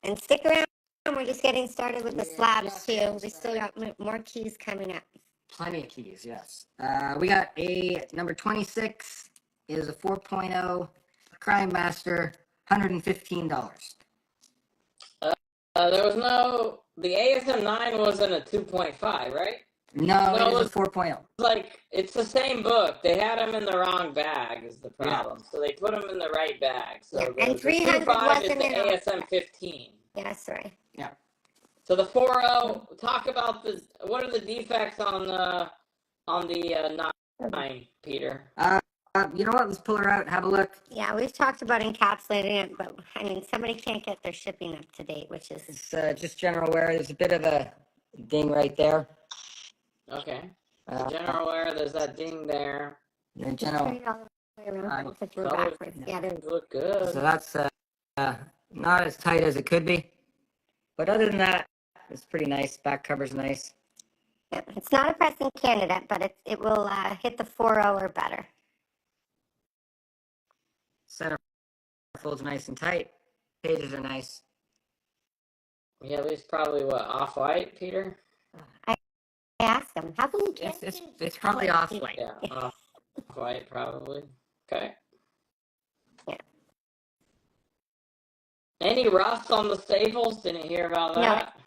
Speaker 5: And stick around. We're just getting started with the
Speaker 3: Yeah,
Speaker 5: slabs,
Speaker 3: just
Speaker 5: too.
Speaker 3: getting
Speaker 5: We still got more keys coming up.
Speaker 3: Plenty of keys, yes. We got a number 26 is a 4.0 Crime Master, $115.
Speaker 4: There was the ASM 9 wasn't a 2.5, right?
Speaker 3: No,
Speaker 4: No,
Speaker 3: it is
Speaker 4: it's-
Speaker 3: a 4.0.
Speaker 4: Like, it's the same book. They had them in the wrong bag is the problem. So they put them in the right bag. So
Speaker 5: Yeah,
Speaker 4: the,
Speaker 5: and
Speaker 4: the
Speaker 5: 300
Speaker 4: 2.5 is
Speaker 5: wasn't
Speaker 4: the
Speaker 5: in our-
Speaker 4: ASM 15.
Speaker 5: Yeah, sorry.
Speaker 4: So the 4.0, talk about what are the defects on the 9, Peter?
Speaker 3: You know what? Let's pull her out and have a look.
Speaker 5: Yeah, we've talked about encapsulating it, but I mean, somebody can't get their shipping up to date, which is
Speaker 3: It's just general wear. There's a bit of a ding right there.
Speaker 4: Okay.
Speaker 3: Uh,
Speaker 4: General wear, there's that ding there.
Speaker 3: the general.
Speaker 5: Turn it all the way around,
Speaker 3: Uh,
Speaker 5: if we're
Speaker 4: color-
Speaker 5: backwards. Yeah, there-
Speaker 4: Look good.
Speaker 3: So that's not as tight as it could be. But other than that, it's pretty nice. Back cover's nice.
Speaker 5: yeah, it's not a pressing candidate, but it will hit the 4.0 or better.
Speaker 3: Center folds nice and tight. Pages are nice.
Speaker 4: Yeah, it's probably what, off-white, Peter?
Speaker 5: I asked them, how come you can't
Speaker 3: It's
Speaker 5: see
Speaker 3: it's probably
Speaker 5: color?
Speaker 3: off-white.
Speaker 4: Yeah, off-white probably. Okay.
Speaker 5: Yeah.
Speaker 3: Any
Speaker 4: rust on the staples? Didn't hear about
Speaker 5: No.
Speaker 4: that.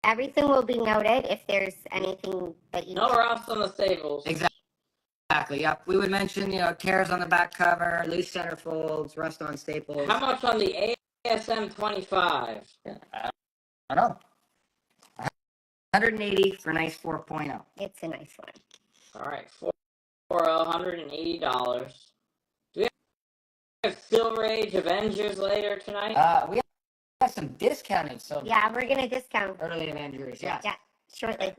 Speaker 5: Everything will be noted if there's anything that you
Speaker 4: No rust on the staples.
Speaker 3: Exactly. Yep. We would mention, tears on the back cover, loose center folds, rust on staples.
Speaker 4: How much on the ASM 25?
Speaker 3: I don't know. 180 for nice 4.0.
Speaker 5: It's a nice one.
Speaker 4: All right, for $180. Do we have Silver Age Avengers later tonight?
Speaker 3: We have some discounted silver.
Speaker 5: Yeah, we're gonna discount.
Speaker 3: Early Avengers, yeah.
Speaker 5: Yeah, shortly.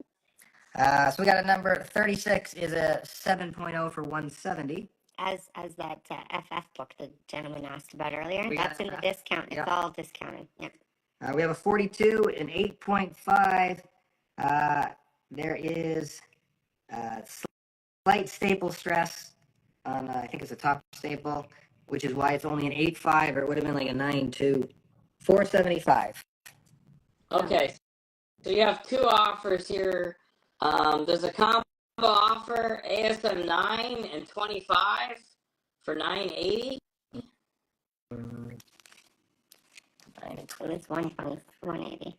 Speaker 3: So we got a number 36 is a 7.0 for 170.
Speaker 5: As that FF book the gentleman asked about earlier.
Speaker 3: We got
Speaker 5: That's in the
Speaker 3: FF.
Speaker 5: discount. It's
Speaker 3: Yep.
Speaker 5: all discounted. Yeah.
Speaker 3: We have a 42, an 8.5. There is slight staple stress on, I think it's a top staple, which is why it's only an 8.5, or it would have been like a 9.2. 475.
Speaker 4: Okay, so you have two offers here. There's a combo offer ASM 9 and 25 for 980.
Speaker 5: 180.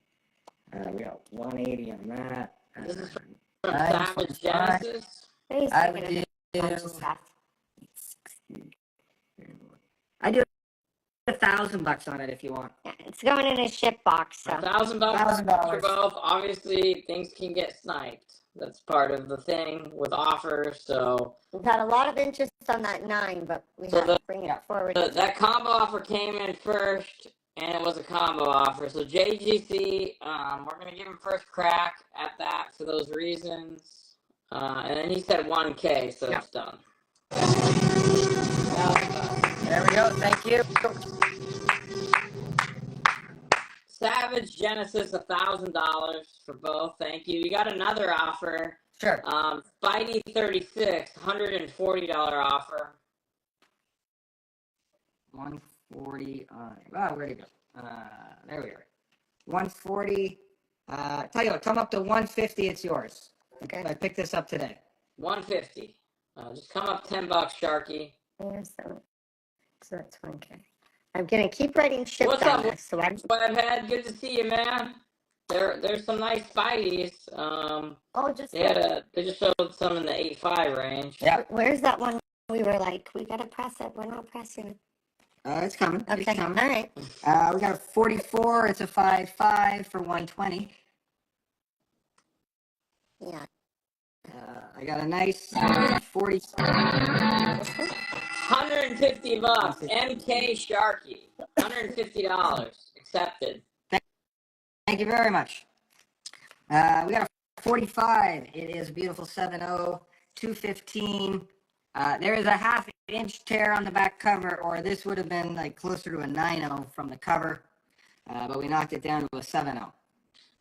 Speaker 3: We got 180 on that.
Speaker 4: This is from
Speaker 3: Nine,
Speaker 4: Savage
Speaker 3: 25.
Speaker 4: Genesis.
Speaker 3: I would do. I do $1,000 on it if you want.
Speaker 5: Yeah, it's going in a ship box, so
Speaker 4: $1,000 for
Speaker 3: $1,000.
Speaker 4: both. Obviously, things can get sniped. That's part of the thing with offers. So
Speaker 5: we've had a lot of interest on that 9, but we have to bring it forward.
Speaker 4: that combo offer came in first, and it was a combo offer. So JGC, we're gonna give him first crack at that for those reasons. And then he said 1K, so it's done.
Speaker 3: There we go. Thank you.
Speaker 4: Savage Genesis, $1,000 for both. Thank you. You got another offer.
Speaker 3: Sure.
Speaker 4: Spidey 36, $140 offer.
Speaker 3: 140 on. Oh, where'd it go? There we are. 140. Tell you what, come up to 150. It's yours.
Speaker 5: Okay.
Speaker 3: I picked this up today.
Speaker 4: 150. Just come up $10, Sharky.
Speaker 5: So that's 1K. I'm gonna keep writing shit
Speaker 4: What's
Speaker 5: down
Speaker 4: up,
Speaker 5: there. So I'm.
Speaker 4: Webhead? Good to see you, man. There's some nice Spideys.
Speaker 5: Just
Speaker 4: They just showed some in the 8.5 range.
Speaker 3: Yeah.
Speaker 5: Where's that one? We were like, we gotta press it. We're not pressing it.
Speaker 3: It's coming.
Speaker 5: Okay.
Speaker 3: It's coming.
Speaker 5: All right.
Speaker 3: We got a 44. It's a 5.5 for 120.
Speaker 5: Yeah.
Speaker 3: I got a nice 40.
Speaker 4: $150. MK Sharky. $150. Accepted.
Speaker 3: Thank you very much. We got a 45. It is a beautiful 7.0, 215. There is a half-inch tear on the back cover, or this would have been like closer to a 9.0 from the cover, but we knocked it down to a 7.0.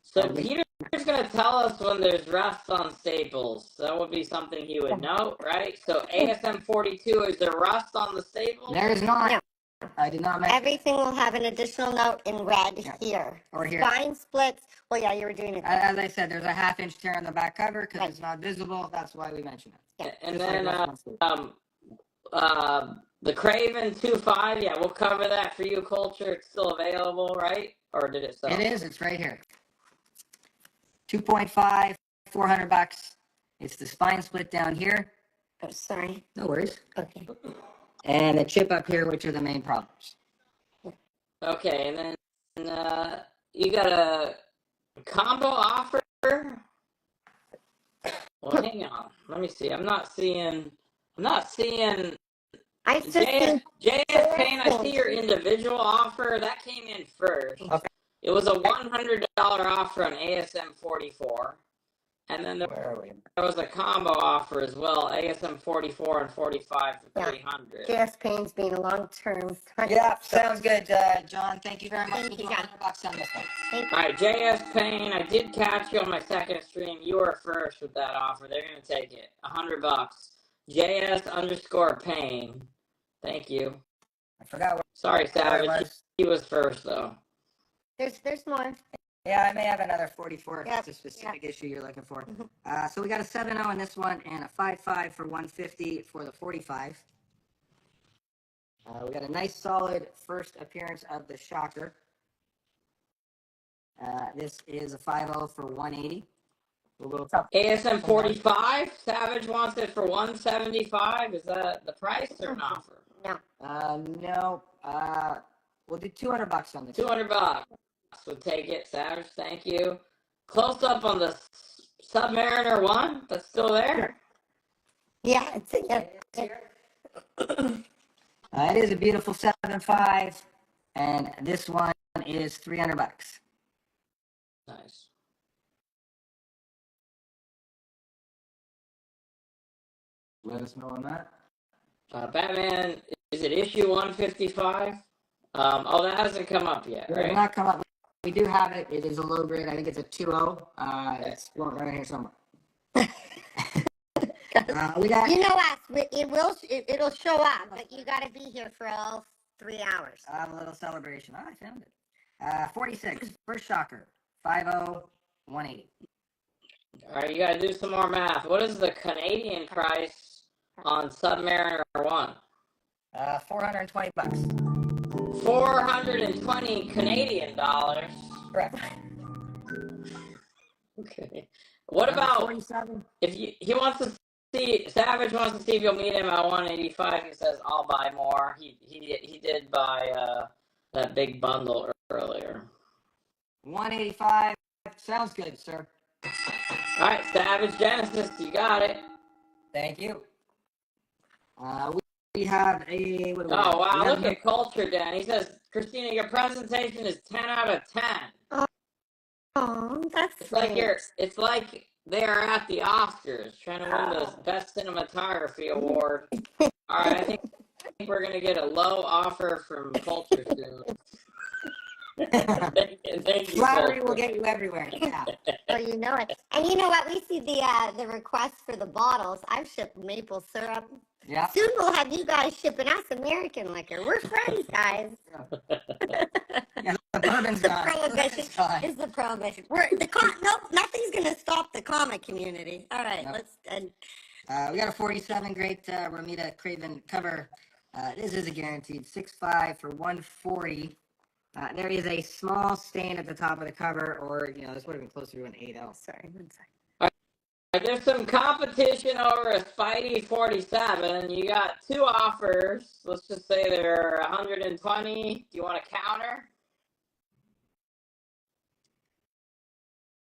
Speaker 4: So Peter's going to tell us when there's rust on staples. That would be something he would know, right? So ASM 42, is there rust on the staples?
Speaker 3: There is not.
Speaker 5: No.
Speaker 3: I did not mention.
Speaker 5: Everything will have an additional note in red here.
Speaker 3: Or here.
Speaker 5: Spine splits. Well, yeah, you were doing it.
Speaker 3: As I said, there's a half-inch tear on the back cover because it's not visible. That's why we mentioned it.
Speaker 4: And
Speaker 3: Just
Speaker 4: then
Speaker 3: like
Speaker 4: the Craven 2.5, yeah, we'll cover that for you, Culture. It's still available, right? Or did it sell?
Speaker 3: It is. It's right here. 2.5, $400. It's the spine split down here.
Speaker 5: Oh, sorry.
Speaker 3: No worries.
Speaker 5: Okay.
Speaker 3: And the chip up here, which are the main problems.
Speaker 4: Okay, and then you got a combo offer? Well, hang on. Let me see. I'm not seeing
Speaker 5: I just think
Speaker 4: JS Payne. I see your individual offer. That came in first.
Speaker 3: Okay.
Speaker 4: It was a $100 offer on ASM 44. And then
Speaker 3: Where are we?
Speaker 4: there was a combo offer as well, ASM 44 and 45 for 300.
Speaker 5: JS Payne's being a long-term.
Speaker 3: Yeah, sounds good, John. Thank you very much.
Speaker 5: Thank you,
Speaker 3: $100
Speaker 5: John.
Speaker 3: on this one.
Speaker 4: All right, JS Payne, I did catch you on my second stream. You were first with that offer. They're going to take it. $100. JS_Payne. Thank you.
Speaker 3: I forgot what
Speaker 4: Sorry,
Speaker 3: it
Speaker 4: Savage.
Speaker 3: was.
Speaker 4: He was first, though.
Speaker 5: There's more.
Speaker 3: Yeah, I may have another 44 if
Speaker 5: Yep,
Speaker 3: it's a specific issue you're looking for.
Speaker 5: Mhm.
Speaker 3: So we got a 7.0 on this one and a 5.5 for 150 for the 45. We got a nice solid first appearance of the Shocker. This is a 5.0 for 180. A little tough.
Speaker 4: ASM 45. Savage wants it for 175. Is that the price or an offer?
Speaker 5: No.
Speaker 3: No. We'll do $200 on this.
Speaker 4: $200. We'll take it, Savage. Thank you. Close up on the Submariner 1. That's still there.
Speaker 5: Yeah, it's yeah.
Speaker 3: It is a beautiful 7.5, and this one is $300.
Speaker 4: Nice.
Speaker 3: Let us know on that.
Speaker 4: Batman, is it issue 155? That hasn't come up yet,
Speaker 3: It did
Speaker 4: right?
Speaker 3: not come up. We do have it. It is a low grade. I think it's a 2.0. It's right here somewhere. We got.
Speaker 5: You know us. It'll show up, but you got to be here for all 3 hours.
Speaker 3: A little celebration. I found it. 46. First Shocker. 5.0, 180.
Speaker 4: All right, you gotta do some more math. What is the Canadian price on Submariner 1?
Speaker 3: $420.
Speaker 4: 420 Canadian dollars.
Speaker 3: Correct.
Speaker 4: Okay. What about
Speaker 3: 47?
Speaker 4: if he wants to see Savage wants to see if you'll meet him at 185? He says I'll buy more. He did buy that big bundle earlier.
Speaker 3: 185. Sounds good, sir.
Speaker 4: All right, Savage Genesis, you got it.
Speaker 3: Thank you. We have a. What do we have?
Speaker 4: Oh wow,
Speaker 3: We have
Speaker 4: look at Culture Dan. He says, Christina, your presentation is 10 out of 10.
Speaker 5: Oh, that's
Speaker 4: It's like
Speaker 5: sweet.
Speaker 4: it's like they are at the Oscars trying to win the Best Cinematography Award. All right, I think we're gonna get a low offer from Culture soon. Thank you,
Speaker 3: Flattery will
Speaker 4: Culture.
Speaker 3: get you everywhere. Yeah.
Speaker 5: Well, you know it. And you know what? We see the request for the bottles. I've shipped maple syrup.
Speaker 3: Yeah.
Speaker 5: Soon we'll have you guys shipping us American liquor. We're friends, guys.
Speaker 3: Yeah, the bourbon's
Speaker 5: The
Speaker 3: gone.
Speaker 5: prohibition
Speaker 3: It's gone.
Speaker 5: is the prohibition. Nope, nothing's gonna stop the comic community. All right,
Speaker 3: Nope.
Speaker 5: let's.
Speaker 3: We got a 47 great Romita Craven cover. This is a guaranteed 6.5 for 140. There is a small stain at the top of the cover, or this would have been closer to an 8L.
Speaker 5: Sorry, one second.
Speaker 4: There's some competition over a Spidey 47. You got two offers. Let's just say they're 120. Do you want to counter?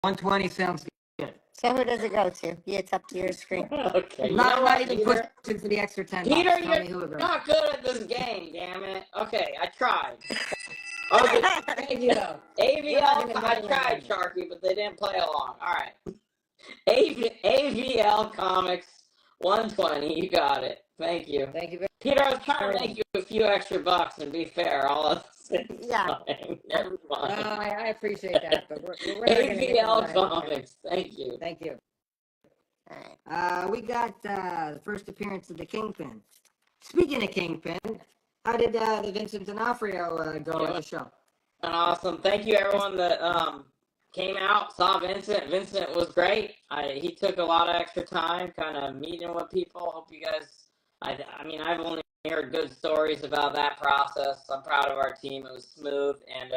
Speaker 3: 120 sounds good.
Speaker 5: So who does it go to? Yeah, it's up to your screen.
Speaker 4: Okay. You
Speaker 3: Not,
Speaker 4: know
Speaker 3: not
Speaker 4: what,
Speaker 3: even
Speaker 4: Peter?
Speaker 3: pushing for the extra 10
Speaker 4: Peter,
Speaker 3: bucks. Tell me
Speaker 4: you're
Speaker 3: who it goes.
Speaker 4: not good at this game, damn it. Okay, I tried. Okay,
Speaker 3: Thank you.
Speaker 4: AVL, I tried Sharky, but they didn't play along. All right. AVL Comics 120, you got it. Thank you.
Speaker 3: Thank you very
Speaker 4: Peter, I was trying to make you a few extra bucks and be fair all at the same
Speaker 5: Yeah.
Speaker 4: time. Never mind.
Speaker 3: I appreciate that, but we're not gonna get
Speaker 4: AVL
Speaker 3: into that.
Speaker 4: Comics, thank you.
Speaker 3: Thank you.
Speaker 5: All right.
Speaker 3: We got the first appearance of the Kingpin. Speaking of Kingpin, how did the Vincent D'Onofrio go at the show?
Speaker 4: And awesome. Thank you, everyone that came out, saw Vincent. Vincent was great. He took a lot of extra time kind of meeting with people. Hope you guys, I mean, I've only heard good stories about that process. I'm proud of our team. It was smooth. And,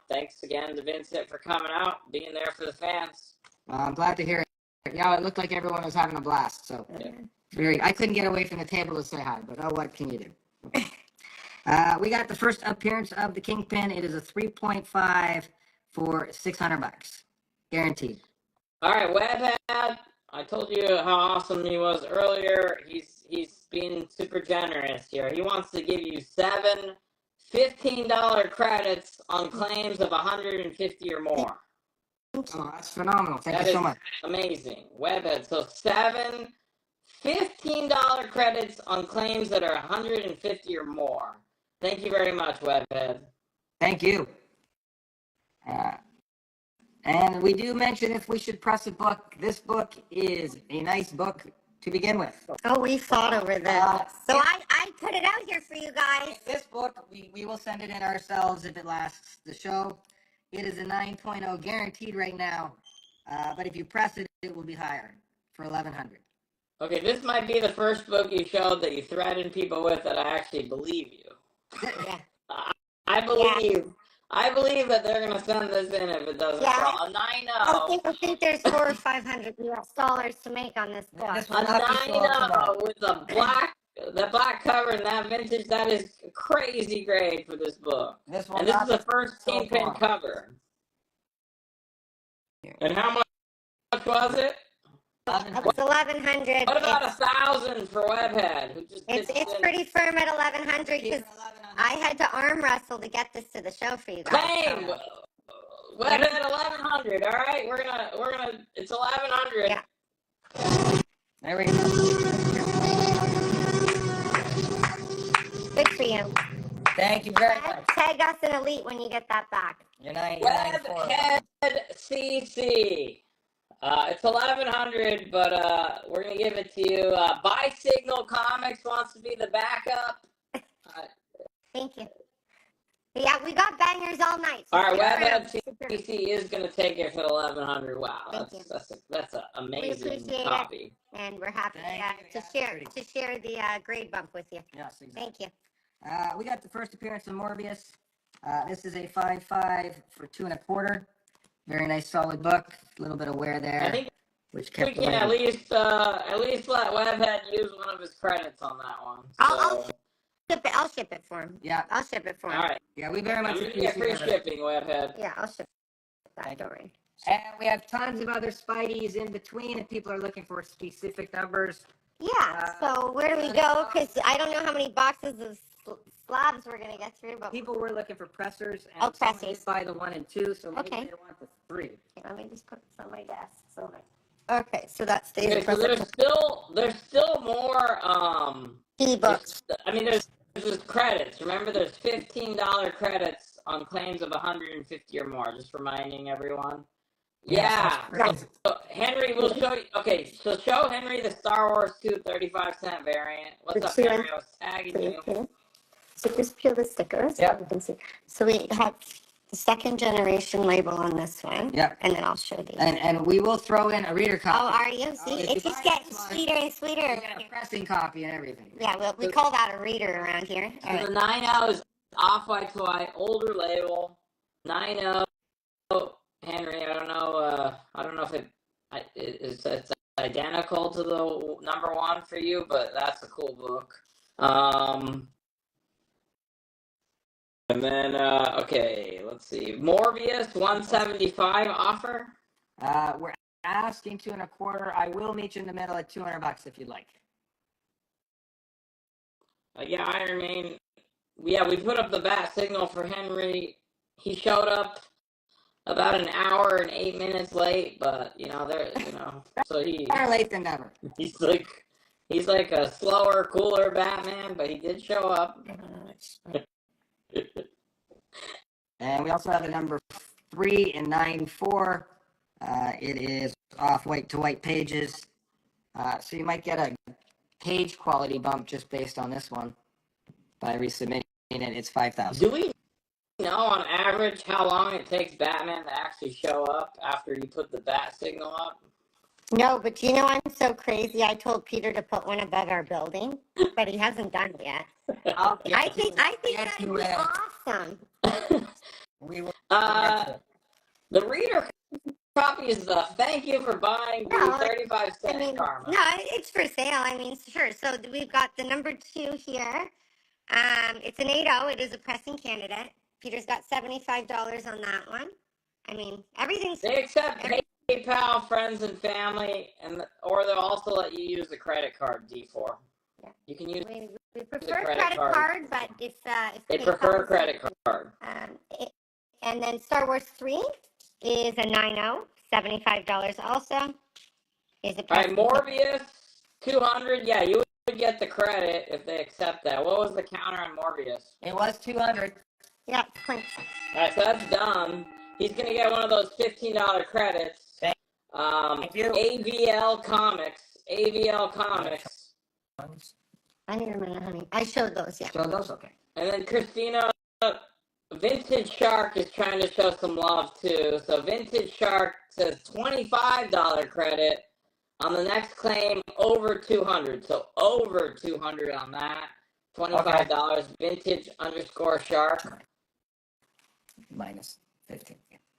Speaker 4: thanks again to Vincent for coming out, being there for the fans.
Speaker 3: I'm glad to hear it. Yeah, it looked like everyone was having a blast. So I couldn't get away from the table to say hi, but what can you do? We got the first appearance of the Kingpin. It is a 3.5 for $600, guaranteed.
Speaker 4: All right, Webhead. I told you how awesome he was earlier. He's being super generous here. He wants to give you 7 $15 credits on claims of 150 or more.
Speaker 3: Oh, that's phenomenal. Thank
Speaker 4: That
Speaker 3: you so
Speaker 4: is
Speaker 3: much.
Speaker 4: amazing. Webhead. So 7 $15 credits on claims that are 150 or more. Thank you very much, Webhead.
Speaker 3: Thank you. And we do mention if we should press a book. This book is a nice book to begin with.
Speaker 5: Oh, we fought over that. So I put it out here for you guys.
Speaker 3: This book, we will send it in ourselves if it lasts the show. It is a 9.0 guaranteed right now. But if you press it, it will be higher for $1,100.
Speaker 4: Okay, this might be the first book you showed that you threatened people with that I actually believe you.
Speaker 5: Yeah.
Speaker 4: I believe that they're gonna send this in if it doesn't
Speaker 5: Yeah.
Speaker 4: sell. A 9.0.
Speaker 5: I think there's $400 or $500 US to make on this book.
Speaker 3: This
Speaker 4: A
Speaker 3: will not be sold tomorrow.
Speaker 4: 9.0 with the black cover and that vintage. That is crazy great for this book.
Speaker 3: This will
Speaker 4: And this
Speaker 3: not
Speaker 4: is the
Speaker 3: be
Speaker 4: first
Speaker 3: sold
Speaker 4: Kingpin
Speaker 3: tomorrow.
Speaker 4: cover. And how much was it?
Speaker 5: It's 1,100.
Speaker 4: What about 1,000 for Webhead? Who just
Speaker 5: It's
Speaker 4: gets in?
Speaker 5: pretty firm at 1,100 because I had to arm wrestle to get this to the show for you guys.
Speaker 4: Claim. Webhead 1,100. All right, we're gonna. It's 1,100.
Speaker 5: Yeah.
Speaker 3: There we go.
Speaker 5: Good for you.
Speaker 3: Thank you very much.
Speaker 5: Tag us in Elite when you get that back.
Speaker 3: You're 94.
Speaker 4: Webhead CC. It's 1,100, but we're gonna give it to you. Bisignal Comics wants to be the backup.
Speaker 5: Thank you. Yeah, we got bangers all night.
Speaker 4: All right,
Speaker 5: Yeah.
Speaker 4: Webhead CC is going to take it for 1100. Wow,
Speaker 5: Thank you.
Speaker 4: that's an amazing
Speaker 5: appreciate it.
Speaker 4: copy.
Speaker 5: And we're happy
Speaker 3: Thank you.
Speaker 5: to share the grade bump with you.
Speaker 3: Yes, exactly.
Speaker 5: Thank you.
Speaker 3: We got the first appearance of Morbius. This is a 5.5 for 2 1/4. Very nice, solid book. A little bit of wear there,
Speaker 4: I think
Speaker 3: which
Speaker 4: we
Speaker 3: kept
Speaker 4: can at least let Webhead use one of his credits on that one.
Speaker 5: I'll
Speaker 4: So,
Speaker 5: I'll ship it for him.
Speaker 3: Yeah,
Speaker 5: I'll ship it for him.
Speaker 4: all right,
Speaker 3: yeah, we very
Speaker 4: I'm
Speaker 3: much
Speaker 4: going to get free
Speaker 3: appreciate it.
Speaker 4: shipping, Webhead.
Speaker 5: Yeah, I'll ship that. Don't worry.
Speaker 3: And we have tons of other Spideys in between if people are looking for specific numbers.
Speaker 5: Yeah. So where do we go? Because I don't know how many boxes of slabs we're gonna get through, but
Speaker 3: People were looking for pressers, and
Speaker 5: Oh,
Speaker 3: someone
Speaker 5: pressers.
Speaker 3: did buy the 1 and 2, so maybe
Speaker 5: Okay.
Speaker 3: they want the 3.
Speaker 5: here, let me just put this on my desk. Okay, so that stays
Speaker 4: Okay, so there's still more
Speaker 5: e-books.
Speaker 4: I mean, there's just credits. Remember, there's $15 credits on claims of 150 or more. Just reminding everyone. Yeah. So Henry will show you. Okay, so show Henry the Star Wars 2 35-cent variant. What's up, Henry? I was tagging you.
Speaker 5: Okay. So just peel the stickers.
Speaker 3: Yep.
Speaker 5: You can see. So we have the second generation label on this one.
Speaker 3: Yep.
Speaker 5: And then I'll show these.
Speaker 3: And we will throw in a reader
Speaker 5: Oh,
Speaker 3: copy.
Speaker 5: are you? See,
Speaker 3: if
Speaker 5: it's
Speaker 3: you
Speaker 5: just
Speaker 3: buy
Speaker 5: getting
Speaker 3: this one,
Speaker 5: sweeter and sweeter.
Speaker 3: You get a pressing copy and everything.
Speaker 5: Yeah, we call that a reader around here. All
Speaker 4: So
Speaker 5: right.
Speaker 4: the 9.0 is off-white to white, older label. 9.0, Henry. I don't know if it's identical to the number 1 for you, but that's a cool book. And then okay, let's see. Morbius 175 offer.
Speaker 3: We're asking 2 1/4. I will meet you in the middle at $200 if you'd like.
Speaker 4: Yeah, Iron Man. Yeah, we put up the bat signal for Henry. He showed up about an hour and 8 minutes late, but so
Speaker 3: Better late than never.
Speaker 4: he's like a slower, cooler Batman, but he did show up.
Speaker 3: And we also have the number 3 in 9.4. It is off white to white pages. So you might get a page quality bump just based on this one by resubmitting it. It's 5,000.
Speaker 4: Do we know on average how long it takes Batman to actually show up after you put the bat signal up?
Speaker 5: No, but you know I'm so crazy. I told Peter to put one above our building, but he hasn't done it yet. I think
Speaker 3: yes,
Speaker 5: that'd
Speaker 3: you
Speaker 5: be
Speaker 3: will.
Speaker 5: awesome.
Speaker 3: We will.
Speaker 4: The reader copy is the thank you for buying the
Speaker 5: No,
Speaker 4: 35
Speaker 5: I
Speaker 4: cent
Speaker 5: mean,
Speaker 4: Karma.
Speaker 5: no, it's for sale. I mean, sure. So we've got the number 2 here. It's an 8.0. It is a pressing candidate. Peter's got $75 on that one. I mean, everything's.
Speaker 4: They accept PayPal, friends and family, or they'll also let you use a credit card. D4.
Speaker 5: Yeah.
Speaker 4: You can use.
Speaker 5: We prefer
Speaker 4: credit
Speaker 5: credit
Speaker 4: card.
Speaker 5: card, but if
Speaker 4: They
Speaker 5: PayPal
Speaker 4: prefer a
Speaker 5: is-
Speaker 4: credit card.
Speaker 5: And then Star Wars 3 is a 9.0, $75 also. Is a
Speaker 4: All right, Morbius 200. Yeah, you would get the credit if they accept that. What was the counter on Morbius?
Speaker 3: It was 200.
Speaker 5: Yeah, point.
Speaker 4: All right, so that's done. He's gonna get one of those $15 credits.
Speaker 3: Thank you.
Speaker 4: AVL Comics. AVL Comics.
Speaker 5: I need a minute, honey. I showed those, yeah.
Speaker 3: So those okay.
Speaker 4: And then Christina, Vintage Shark is trying to show some love too. So Vintage Shark says $25 credit on the next claim over 200. So over 200 on that. $25. Vintage _ Shark.
Speaker 3: Minus 15.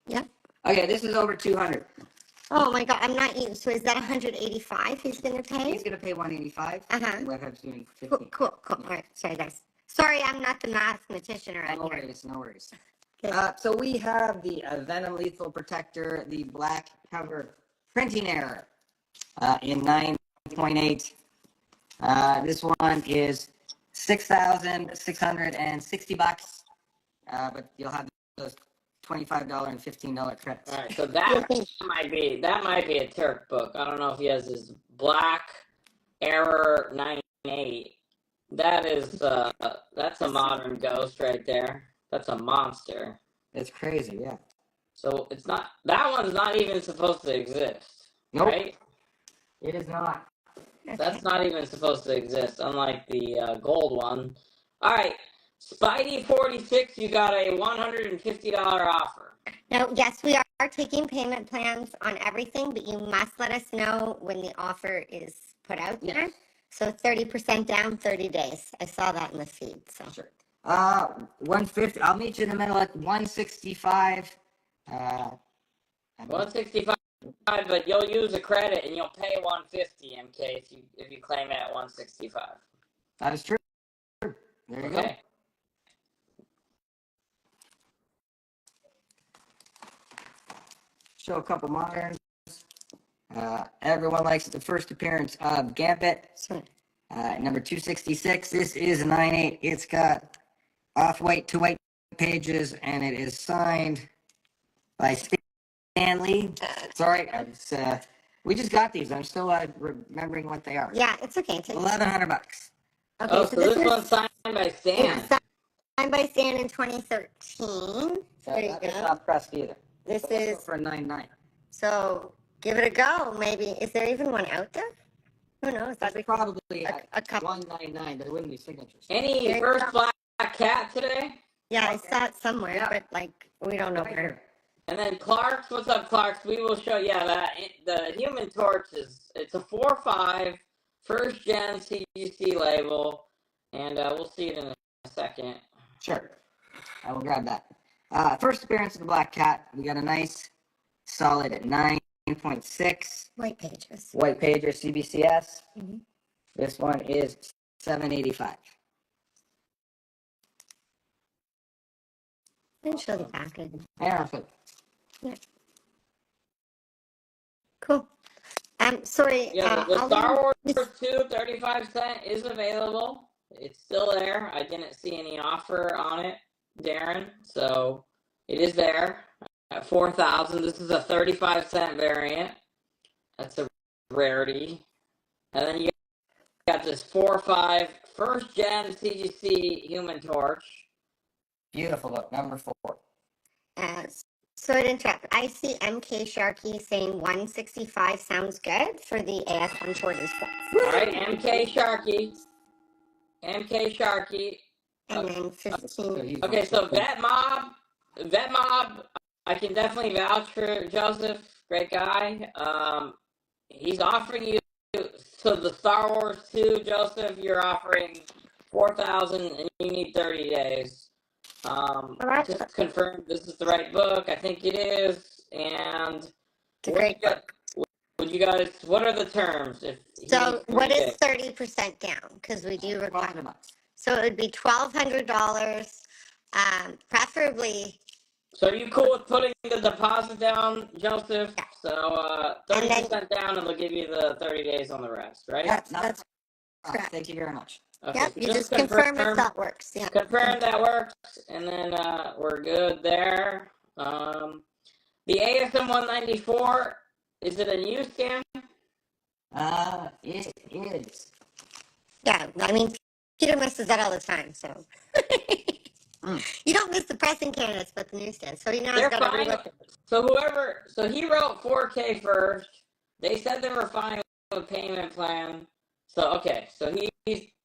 Speaker 5: Yeah.
Speaker 3: Okay, this is over 200.
Speaker 5: Oh my God, I'm not even. So is that 185 he's going to pay?
Speaker 3: He's going to pay 185.
Speaker 5: Uh-huh.
Speaker 3: Webhead's doing
Speaker 5: Cool,
Speaker 3: 15.
Speaker 5: cool. All right, sorry guys. Sorry, I'm not the mathematician around
Speaker 3: No
Speaker 5: here.
Speaker 3: worries, no worries.
Speaker 5: Okay.
Speaker 3: So we have the Venom Lethal Protector, the black cover printing error in 9.8. This one is $6,660, but you'll have those $25 and $15 credits.
Speaker 4: All right, so that might be a Turk book. I don't know if he has his Black Error 9.8. That is that's a modern ghost right there. That's a monster.
Speaker 3: It's crazy, yeah.
Speaker 4: So it's not, that one's not even supposed to exist,
Speaker 3: Nope.
Speaker 4: right?
Speaker 3: It is not.
Speaker 4: That's not even supposed to exist, unlike the gold one. All right, Spidey 46, you got a $150 offer.
Speaker 5: Now, yes, we are taking payment plans on everything, but you must let us know when the offer is put out there.
Speaker 3: Yes.
Speaker 5: So 30% down, 30 days. I saw that in the feed. So
Speaker 3: Sure. 150. I'll meet you in the middle at 165.
Speaker 4: 165, but you'll use a credit and you'll pay 150, MK, if you claim it at 165.
Speaker 3: That is true. There you go.
Speaker 4: Okay.
Speaker 3: Show a couple moderns. Everyone likes the first appearance of Gambit.
Speaker 5: sorry.
Speaker 3: Number 266. This is a 9.8. It's got off-white to white pages, and it is signed by Stan Lee. Sorry, we just got these. I'm still remembering what they are.
Speaker 5: Yeah, it's okay. Take
Speaker 3: $1,100.
Speaker 5: Okay,
Speaker 4: Oh,
Speaker 5: so
Speaker 4: so this
Speaker 5: is
Speaker 4: one's signed by Stan.
Speaker 5: it's signed by Stan in 2013.
Speaker 3: So
Speaker 5: There you
Speaker 3: that's
Speaker 5: go.
Speaker 3: not pressed either.
Speaker 5: This
Speaker 3: Also
Speaker 5: is
Speaker 3: for 9.9.
Speaker 5: so. Give it a go. Maybe is there even one out there? Who knows?
Speaker 3: That's
Speaker 5: That'd be
Speaker 3: probably
Speaker 5: a couple.
Speaker 3: 199. There wouldn't be signatures.
Speaker 4: Any
Speaker 5: There you
Speaker 4: first
Speaker 5: go.
Speaker 4: black cat today?
Speaker 5: Yeah, I saw it somewhere,
Speaker 3: Yeah.
Speaker 5: but like we don't know
Speaker 3: Right
Speaker 5: where.
Speaker 3: here.
Speaker 4: And then Clark's, what's up, Clark's? We will show, yeah, that the Human Torch it's a 4.5 first gen CGC label, and we'll see it in a second.
Speaker 3: Sure. I will grab that. First appearance of the Black Cat. We got a nice solid at 9.6.
Speaker 5: White pages.
Speaker 3: White pager CBCS.
Speaker 5: Mhm.
Speaker 3: This one is $785.
Speaker 5: And show the package.
Speaker 3: Yeah.
Speaker 5: Cool. Sorry.
Speaker 4: Yeah, the
Speaker 5: I'll
Speaker 4: Star Wars
Speaker 5: leave this-
Speaker 4: 2 35-cent is available. It's still there. I didn't see any offer on it, Darren. So it is there at 4,000. This is a 35-cent variant. That's a rarity. And then you got this 4.5 first gen CGC Human Torch.
Speaker 3: Beautiful look. Number 4.
Speaker 5: Sorry to interrupt. I see MK Sharky saying 165 sounds good for the ASM Jordan
Speaker 4: All right, MK Sharky. MK Sharky.
Speaker 5: and then 15.
Speaker 4: Okay, so Vet Mob, I can definitely vouch for Joseph. Great guy. He's offering you, so the Star Wars 2, Joseph, you're offering 4,000 and you need 30 days.
Speaker 5: right.
Speaker 4: Just confirm this is the right book. I think it is. And
Speaker 5: It's a great book.
Speaker 4: would you guys, what are the terms? If he
Speaker 5: So
Speaker 4: needs
Speaker 5: what
Speaker 4: 30
Speaker 5: is
Speaker 4: days?
Speaker 5: 30% down? Because we do require.
Speaker 3: $1,200.
Speaker 5: So it would be $1,200. Preferably.
Speaker 4: So are you cool with putting the deposit down, Joseph?
Speaker 5: Yeah.
Speaker 4: So 30% down, and they'll give you the 30 days on the rest, right?
Speaker 5: That's correct.
Speaker 3: Thank you very much.
Speaker 4: Okay,
Speaker 5: Yep.
Speaker 4: so
Speaker 5: You just confirm if that works. Yeah.
Speaker 4: confirm that works, and then we're good there. The ASM 194, is it a new scan?
Speaker 3: It is.
Speaker 5: Yeah. I mean, Peter misses that all the time. So. You don't miss the pressing candidates, but the newsstands. So you know,
Speaker 4: They're
Speaker 5: got to
Speaker 4: fine.
Speaker 5: relook at.
Speaker 4: So he wrote 4K first. They said they were fine with the payment plan. So okay, so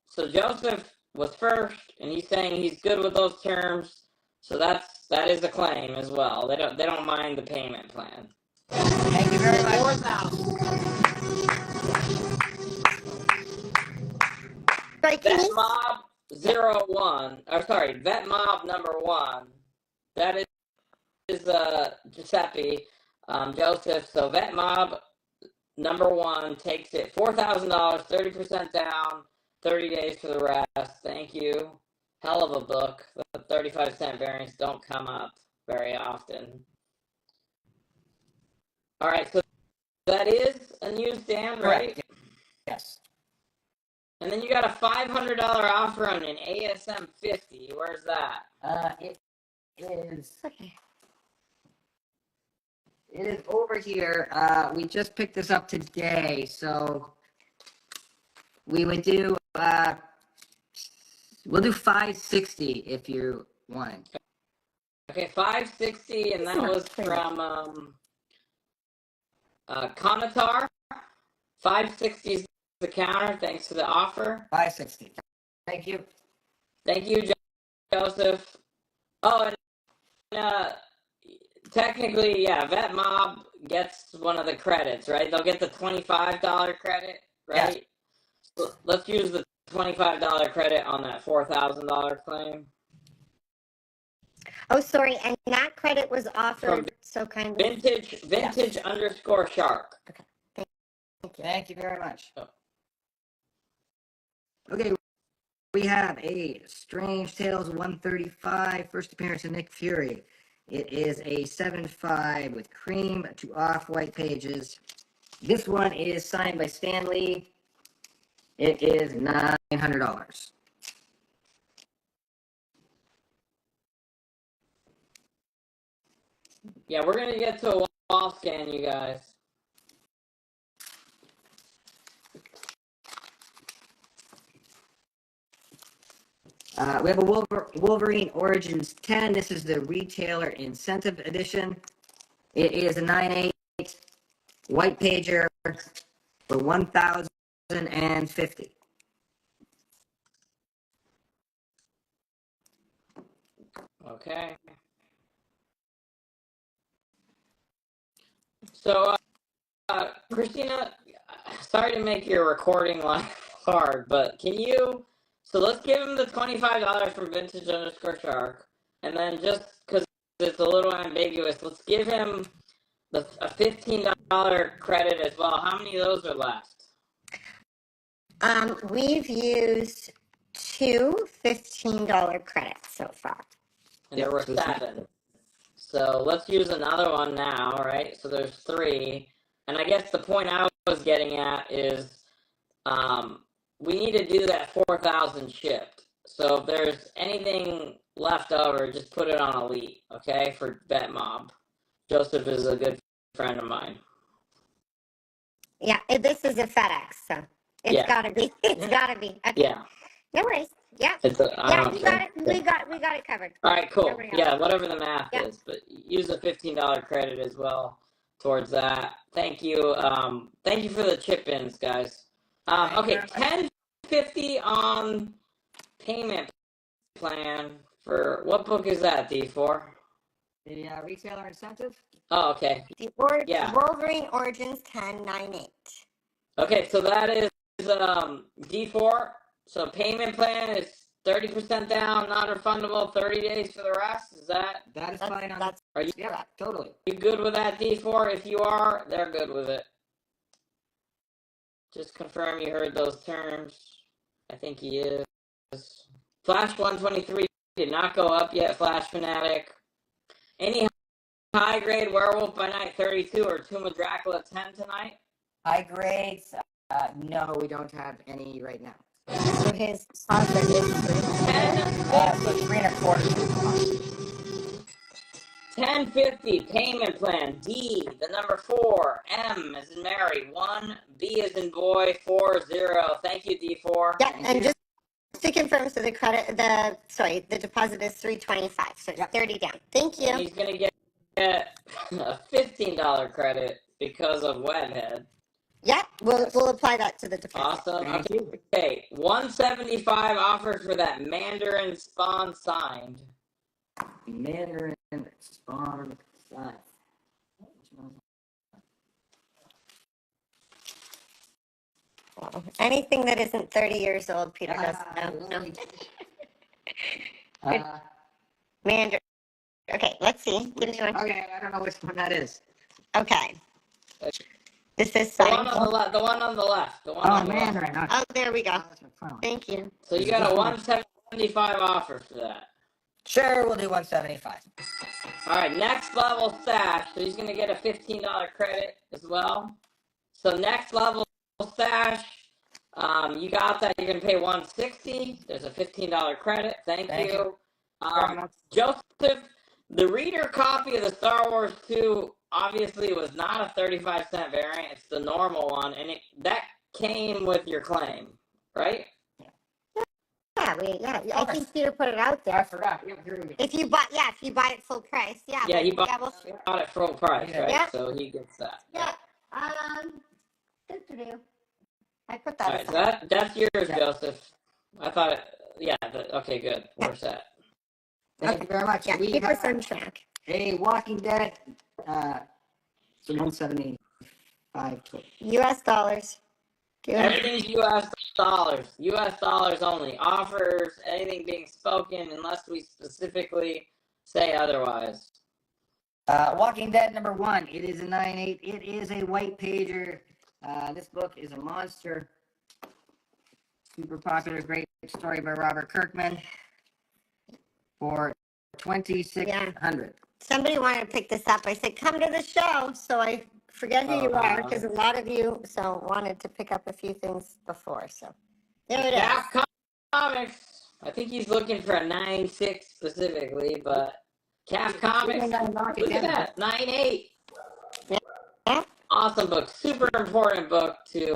Speaker 4: so Joseph was first, and he's saying he's good with those terms. So that is a claim as well. They don't mind the payment plan.
Speaker 3: Thank you very much.
Speaker 4: 4,000.
Speaker 5: Right, can
Speaker 4: Vet
Speaker 5: you,
Speaker 4: Mob 01. Or sorry, Vet Mob number 1. That is Giuseppe Joseph. So Vet Mob number 1 takes it $4,000, 30% down, 30 days for the rest. Thank you. Hell of a book. The 35-cent variants don't come up very often. All right, so that is a newsstand, right?
Speaker 3: Correct. Yes.
Speaker 4: And then you got a $500 offer on an ASM 50. Where's that?
Speaker 3: It is.
Speaker 5: okay.
Speaker 3: It is over here. We just picked this up today, so we would do. We'll do 560 if you want.
Speaker 4: Okay, 560, and that was from Conatar. 560 is the counter. Thanks for the offer.
Speaker 3: 560. Thank you.
Speaker 4: Thank you, Joseph. Oh, and technically, yeah, Vet Mob gets one of the credits, right? They'll get the $25 credit, right?
Speaker 3: Yes.
Speaker 4: So let's use the $25 credit on that $4,000 claim.
Speaker 5: Oh, sorry, and that credit was
Speaker 4: From
Speaker 5: offered so kindly.
Speaker 4: vintage underscore shark.
Speaker 5: Thank you.
Speaker 3: Thank you very much.
Speaker 4: Oh.
Speaker 3: Okay, we have a Strange Tales 135, first appearance of Nick Fury. It is a 7.5 with cream to off-white pages. This one is signed by Stan Lee. It is $900.
Speaker 4: Yeah, we're gonna get to a wall scan, you guys.
Speaker 3: We have a Wolverine Origins 10. This is the retailer incentive edition. It is a 9.8 white pager for $1,050.
Speaker 4: Okay. So, Christina, sorry to make your recording life hard, but can you? So let's give him the $25 from vintage underscore shark, and then just because it's a little ambiguous, let's give him a $15 credit as well. How many of those are left?
Speaker 5: We've used two $15 credits so far.
Speaker 4: And there were 7. So let's use another one now, right? So there's 3. And I guess the point I was getting at is we need to do that 4,000 shipped. So if there's anything left over, just put it on Elite, okay, for Vet Mob. Joseph is a good friend of mine.
Speaker 5: Yeah, this is a FedEx, so it's gotta be. It's gotta be. Okay.
Speaker 4: Yeah.
Speaker 5: No worries. Yeah.
Speaker 4: It's
Speaker 5: Yeah, we got it. We got it covered.
Speaker 4: All right, cool.
Speaker 5: Everybody else.
Speaker 4: Yeah, whatever the math
Speaker 5: Yeah.
Speaker 4: is, but use a $15 credit as well towards that. Thank you. Thank you for the chip ins, guys. Okay, $10.50 on payment plan for what book is that, D4?
Speaker 3: The retailer incentive?
Speaker 4: Oh, okay. Yeah.
Speaker 5: Wolverine Origins 1098.
Speaker 4: Okay, so that is D4. So payment plan is 30% down, not refundable, 30 days for the rest. Is that?
Speaker 3: That is fine.
Speaker 4: Are you
Speaker 3: Yeah, totally.
Speaker 4: good with that, D4? If you are, they're good with it. Just confirm you heard those terms. I think he is. Flash 123 did not go up yet, Flash Fanatic. Any high grade Werewolf by Night 32 or Tomb of Dracula 10 tonight?
Speaker 3: High grades? No, we don't have any right now.
Speaker 5: So his sponsor is
Speaker 4: 1050 payment plan. D, the number 4. M as in Mary 1. B as in boy 40. Thank you, D4.
Speaker 5: Yeah, and just to confirm, so the deposit is $325, so it's 30 down. Thank you.
Speaker 4: And he's gonna get a $15 credit because of Webhead.
Speaker 5: Yeah, we'll apply that to the deposit.
Speaker 4: Awesome. Okay, $175 offered for that Mandarin Spawn signed.
Speaker 3: Mandarin Spawn signed.
Speaker 5: Anything that isn't 30 years old, Peter doesn't know. Mandarin. Okay, let's see. Give me one.
Speaker 3: Okay, I don't know which one that is.
Speaker 5: Okay. This is
Speaker 4: The
Speaker 5: signed.
Speaker 4: one on the left. The one on the left. The one
Speaker 3: Oh,
Speaker 4: on the left.
Speaker 3: Mandarin. Okay.
Speaker 5: Oh, there we go. Thank you.
Speaker 4: So you got a $175 offer for that.
Speaker 3: Sure, we'll do 175.
Speaker 4: All right, next level stash. So he's going to get a $15 credit as well. So next level stash, you got that. You're going to pay $160. There's a $15 credit. Thank you. Joseph, the reader copy of the Star Wars 2 obviously was not a 35-cent variant. It's the normal one, and that came with your claim, right?
Speaker 5: Yeah, I think Peter put it out there.
Speaker 3: I forgot.
Speaker 5: If you buy it full price, yeah.
Speaker 4: Yeah, he bought
Speaker 5: we'll,
Speaker 4: it full price, right?
Speaker 5: Yeah.
Speaker 4: So he gets that.
Speaker 5: Yeah. Do. I put that
Speaker 4: All right,
Speaker 5: aside.
Speaker 4: so that's yours, Joseph. I thought, okay, good. We're set.
Speaker 3: Thank you very much.
Speaker 5: Yeah,
Speaker 3: We
Speaker 5: keep us
Speaker 3: have
Speaker 5: on track.
Speaker 3: a Walking Dead. So 175.
Speaker 5: U.S. dollars. Do it.
Speaker 4: Everything's U.S. dollars. U.S. dollars only. Offers, anything being spoken unless we specifically say otherwise.
Speaker 3: Walking Dead #1. It is a 9.8. It is a white pager. This book is a monster. Super popular, great story by Robert Kirkman. For 2,600.
Speaker 5: Somebody wanted to pick this up. I said, come to the show. So I forget who you are because a lot of you wanted to pick up a few things before. So there it is.
Speaker 4: Calf Comics. I think he's looking for a 9.6 specifically, but Calf Comics. Look at that. 9.8.
Speaker 5: Yeah.
Speaker 4: Awesome book. Super important book to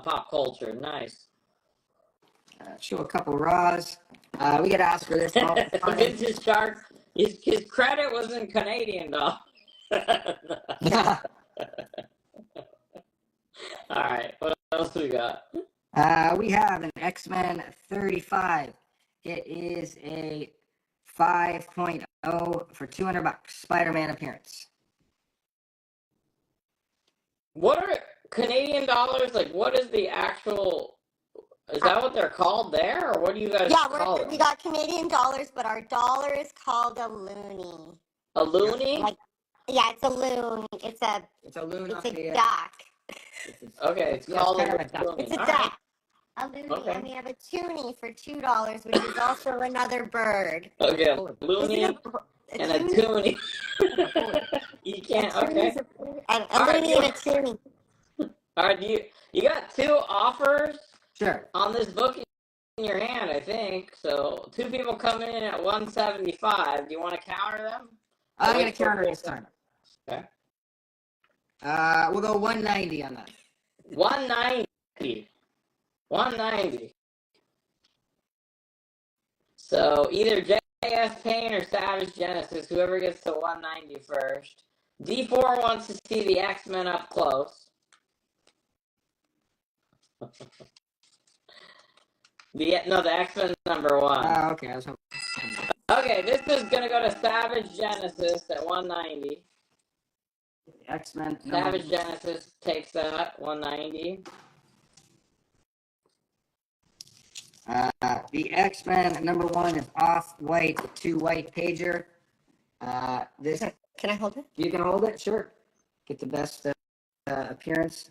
Speaker 4: pop culture. Nice.
Speaker 3: Show a couple raws. We get asked for this all the time.
Speaker 4: Vintage Shark. His credit was in Canadian though. All right, what else we got?
Speaker 3: We have an X-Men 35. It is a 5.0 for $200. Spider-Man appearance.
Speaker 4: What are Canadian dollars? Like, what is the actual? Is that what they're called there, or what do you guys call it?
Speaker 5: We got Canadian dollars, but our dollar is called a loonie.
Speaker 4: A loonie?
Speaker 5: Yeah, it's a loon. It's a
Speaker 3: loon.
Speaker 5: It's a duck.
Speaker 4: Okay, it's called
Speaker 3: kind of
Speaker 4: a
Speaker 5: It's a
Speaker 4: loonie.
Speaker 5: duck. A loony,
Speaker 4: Okay.
Speaker 5: and we have a toonie for $2, which is also another bird.
Speaker 4: Okay, a
Speaker 5: Isn't
Speaker 4: loonie
Speaker 5: it
Speaker 4: and a toonie. You can't. Okay.
Speaker 5: A loony and a toonie.
Speaker 4: All right. You got two offers
Speaker 3: Sure.
Speaker 4: on this book in your hand, I think. So 2 people coming in at 175. Do you want to counter them?
Speaker 3: I'm going to counter this time.
Speaker 4: Okay.
Speaker 3: We'll go 190 on that.
Speaker 4: 190. 190. So either J.S. Payne or Savage Genesis, whoever gets to 190 first. D4 wants to see the X-Men up close. The X-Men #1.
Speaker 3: Okay, I was hoping.
Speaker 4: Okay, this is gonna go to Savage Genesis at 190.
Speaker 3: X-Men.
Speaker 4: Savage Genesis takes that 190.
Speaker 3: The X-Men #1 is off-white, 2 white pager. This
Speaker 5: Can I hold it?
Speaker 3: you can hold it, sure. Get the best appearance.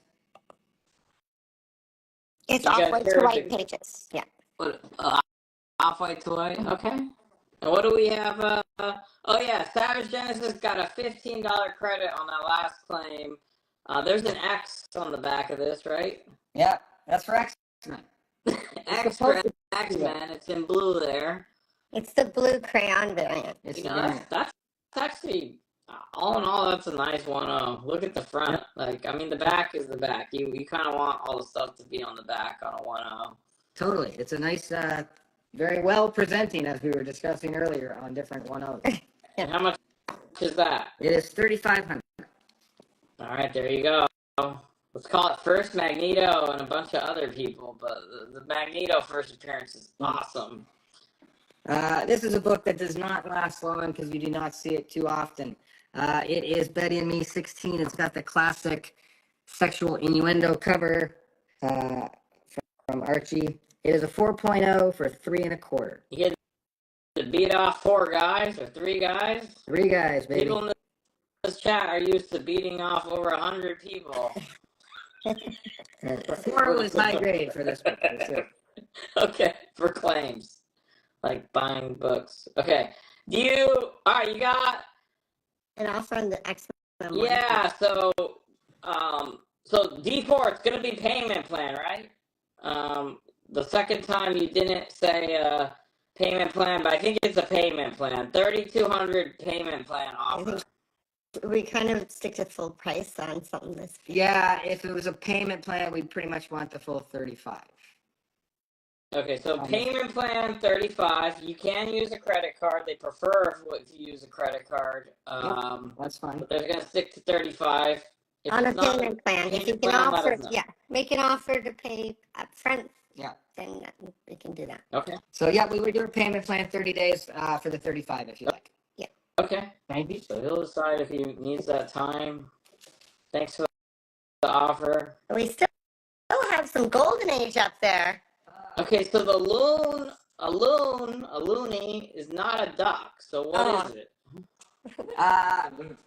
Speaker 5: It's
Speaker 4: You got
Speaker 5: off-white to
Speaker 4: terrific.
Speaker 5: white pages. Yeah.
Speaker 4: What? Off-white to white. Okay. And what do we have? Oh yeah, Savage Genesis got a $15 credit on that last claim. There's an X on the back of this, right?
Speaker 3: Yeah, that's for X-Men.
Speaker 4: X for X-Men. It's in blue there.
Speaker 5: It's the blue crayon variant.
Speaker 3: It's
Speaker 4: You
Speaker 3: the
Speaker 4: know,
Speaker 3: variant.
Speaker 4: that's actually, all in all, that's a nice one. Look at the front. Like, I mean, the back is the back. You kind of want all the stuff to be on the back on a 1.0.
Speaker 3: Totally. It's a nice, very well presenting, as we were discussing earlier on different 1.0s.
Speaker 4: And how much is that?
Speaker 3: It is 3,500.
Speaker 4: All right, there you go. Let's call it first Magneto and a bunch of other people, but the Magneto first appearance is awesome.
Speaker 3: This is a book that does not last long because you do not see it too often. It is Betty and Me 16. It's got the classic sexual innuendo cover from Archie. It is a 4.0 for 3.25.
Speaker 4: You get to beat off 4 guys or 3 guys.
Speaker 3: 3 guys, baby.
Speaker 4: People in this chat are used to beating off over 100 people.
Speaker 3: 4 was high grade for this book. For sure.
Speaker 4: Okay, for claims. Like buying books. Okay. Alright, you got
Speaker 5: And also on the X-Men one.
Speaker 4: yeah, so D4, it's gonna be payment plan, right? The second time you didn't say payment plan, but I think it's a payment plan. 3,200 payment plan
Speaker 5: I
Speaker 4: offer.
Speaker 5: think we kind of stick to full price on something this big.
Speaker 3: Yeah, if it was a payment plan, we'd pretty much want the full 35.
Speaker 4: Okay, so payment plan 35. You can use a credit card. They prefer if you use a credit card.
Speaker 3: That's fine.
Speaker 4: But they're gonna stick to 35. If
Speaker 5: On a
Speaker 4: it's not
Speaker 5: payment plan. If you
Speaker 4: payment
Speaker 5: can
Speaker 4: plan, let
Speaker 5: offer,
Speaker 4: us know.
Speaker 5: yeah, make an offer to pay up front
Speaker 3: Yeah.
Speaker 5: then we can do that.
Speaker 4: Okay.
Speaker 3: So yeah, we would do a payment plan 30 days for the 35 if you like.
Speaker 4: Okay.
Speaker 3: Maybe.
Speaker 4: So he'll decide if he needs that time. Thanks for the offer.
Speaker 5: We still have some golden age up there.
Speaker 4: Okay, so the a loony is not a duck. So what is it?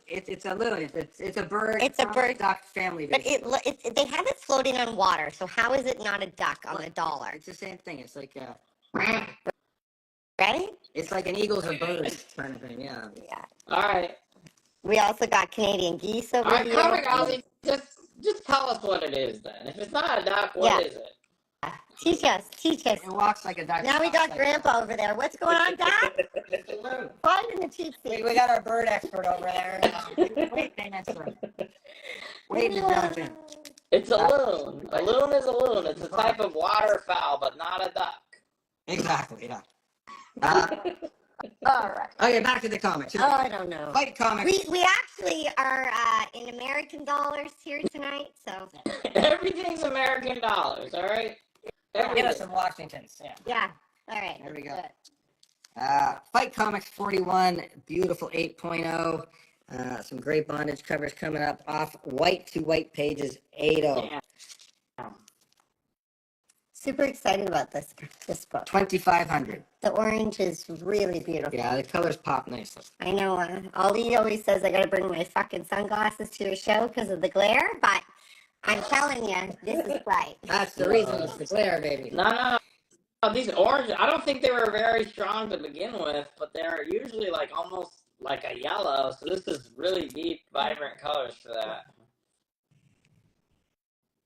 Speaker 3: It's a loon. It's a bird.
Speaker 5: It's a
Speaker 3: from
Speaker 5: bird.
Speaker 3: duck family.
Speaker 5: But
Speaker 3: basically.
Speaker 5: they have it floating on water, so how is it not a duck on the dollar?
Speaker 3: It's the same thing. It's like
Speaker 5: Ready?
Speaker 3: it's like an eagle's a bird kind of thing. Yeah.
Speaker 5: Yeah.
Speaker 4: All right.
Speaker 5: We also got Canadian geese over
Speaker 4: All right,
Speaker 5: here.
Speaker 4: Comic Ozzy, just tell us what it is then. If it's not a duck, what is it?
Speaker 5: Teach us.
Speaker 3: It walks like a duck.
Speaker 5: Now we got
Speaker 3: like
Speaker 5: Grandpa over there. What's going on, Dad?
Speaker 3: It's a loon.
Speaker 5: Find in the cheap seat.
Speaker 3: We got our bird expert over there. Wait, to jump in.
Speaker 4: It's a loon. A loon is a loon. It's a type of waterfowl, but not a duck.
Speaker 3: Exactly. Yeah.
Speaker 5: All right.
Speaker 3: Okay, back to the comics.
Speaker 5: Oh, I don't know.
Speaker 3: Fight comics.
Speaker 5: We actually are in American dollars here tonight, so
Speaker 4: Everything's American dollars, all right?
Speaker 3: Get us
Speaker 4: Everything.
Speaker 3: some Washingtons. Yeah.
Speaker 5: yeah. All right.
Speaker 3: There we go.
Speaker 5: Good.
Speaker 3: Fight Comics 41, beautiful 8.0. Some great bondage covers coming up off white to white pages 8.0.
Speaker 4: Damn.
Speaker 5: Super excited about this book.
Speaker 3: 2,500.
Speaker 5: The orange is really beautiful.
Speaker 3: Yeah, the colors pop nicely.
Speaker 5: I know. Ali always says I gotta bring my fucking sunglasses to a show because of the glare, but I'm telling you, this is bright.
Speaker 3: That's the reason. It's the glare, baby.
Speaker 4: No. These orange, I don't think they were very strong to begin with, but they're usually like almost like a yellow. So this is really deep, vibrant colors for that.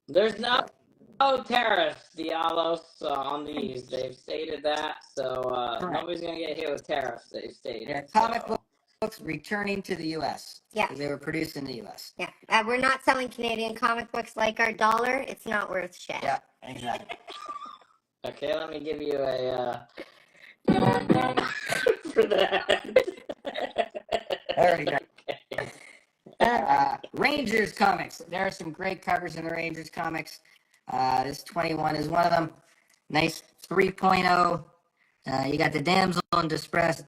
Speaker 4: There's no tariffs, Dialos, on these. They've stated that, so nobody's gonna get hit with tariffs. They've stated.
Speaker 3: Yeah, comic books returning to the U.S.
Speaker 5: Yeah.
Speaker 3: Because they were produced in the U.S.
Speaker 5: Yeah. We're not selling Canadian comic books like our dollar. It's not worth shit.
Speaker 3: Yeah, exactly.
Speaker 4: Okay, let me give you a for that.
Speaker 3: There we go. Rangers comics. There are some great covers in the Rangers comics. This 21 is one of them. Nice 3.0. You got the damsel in distress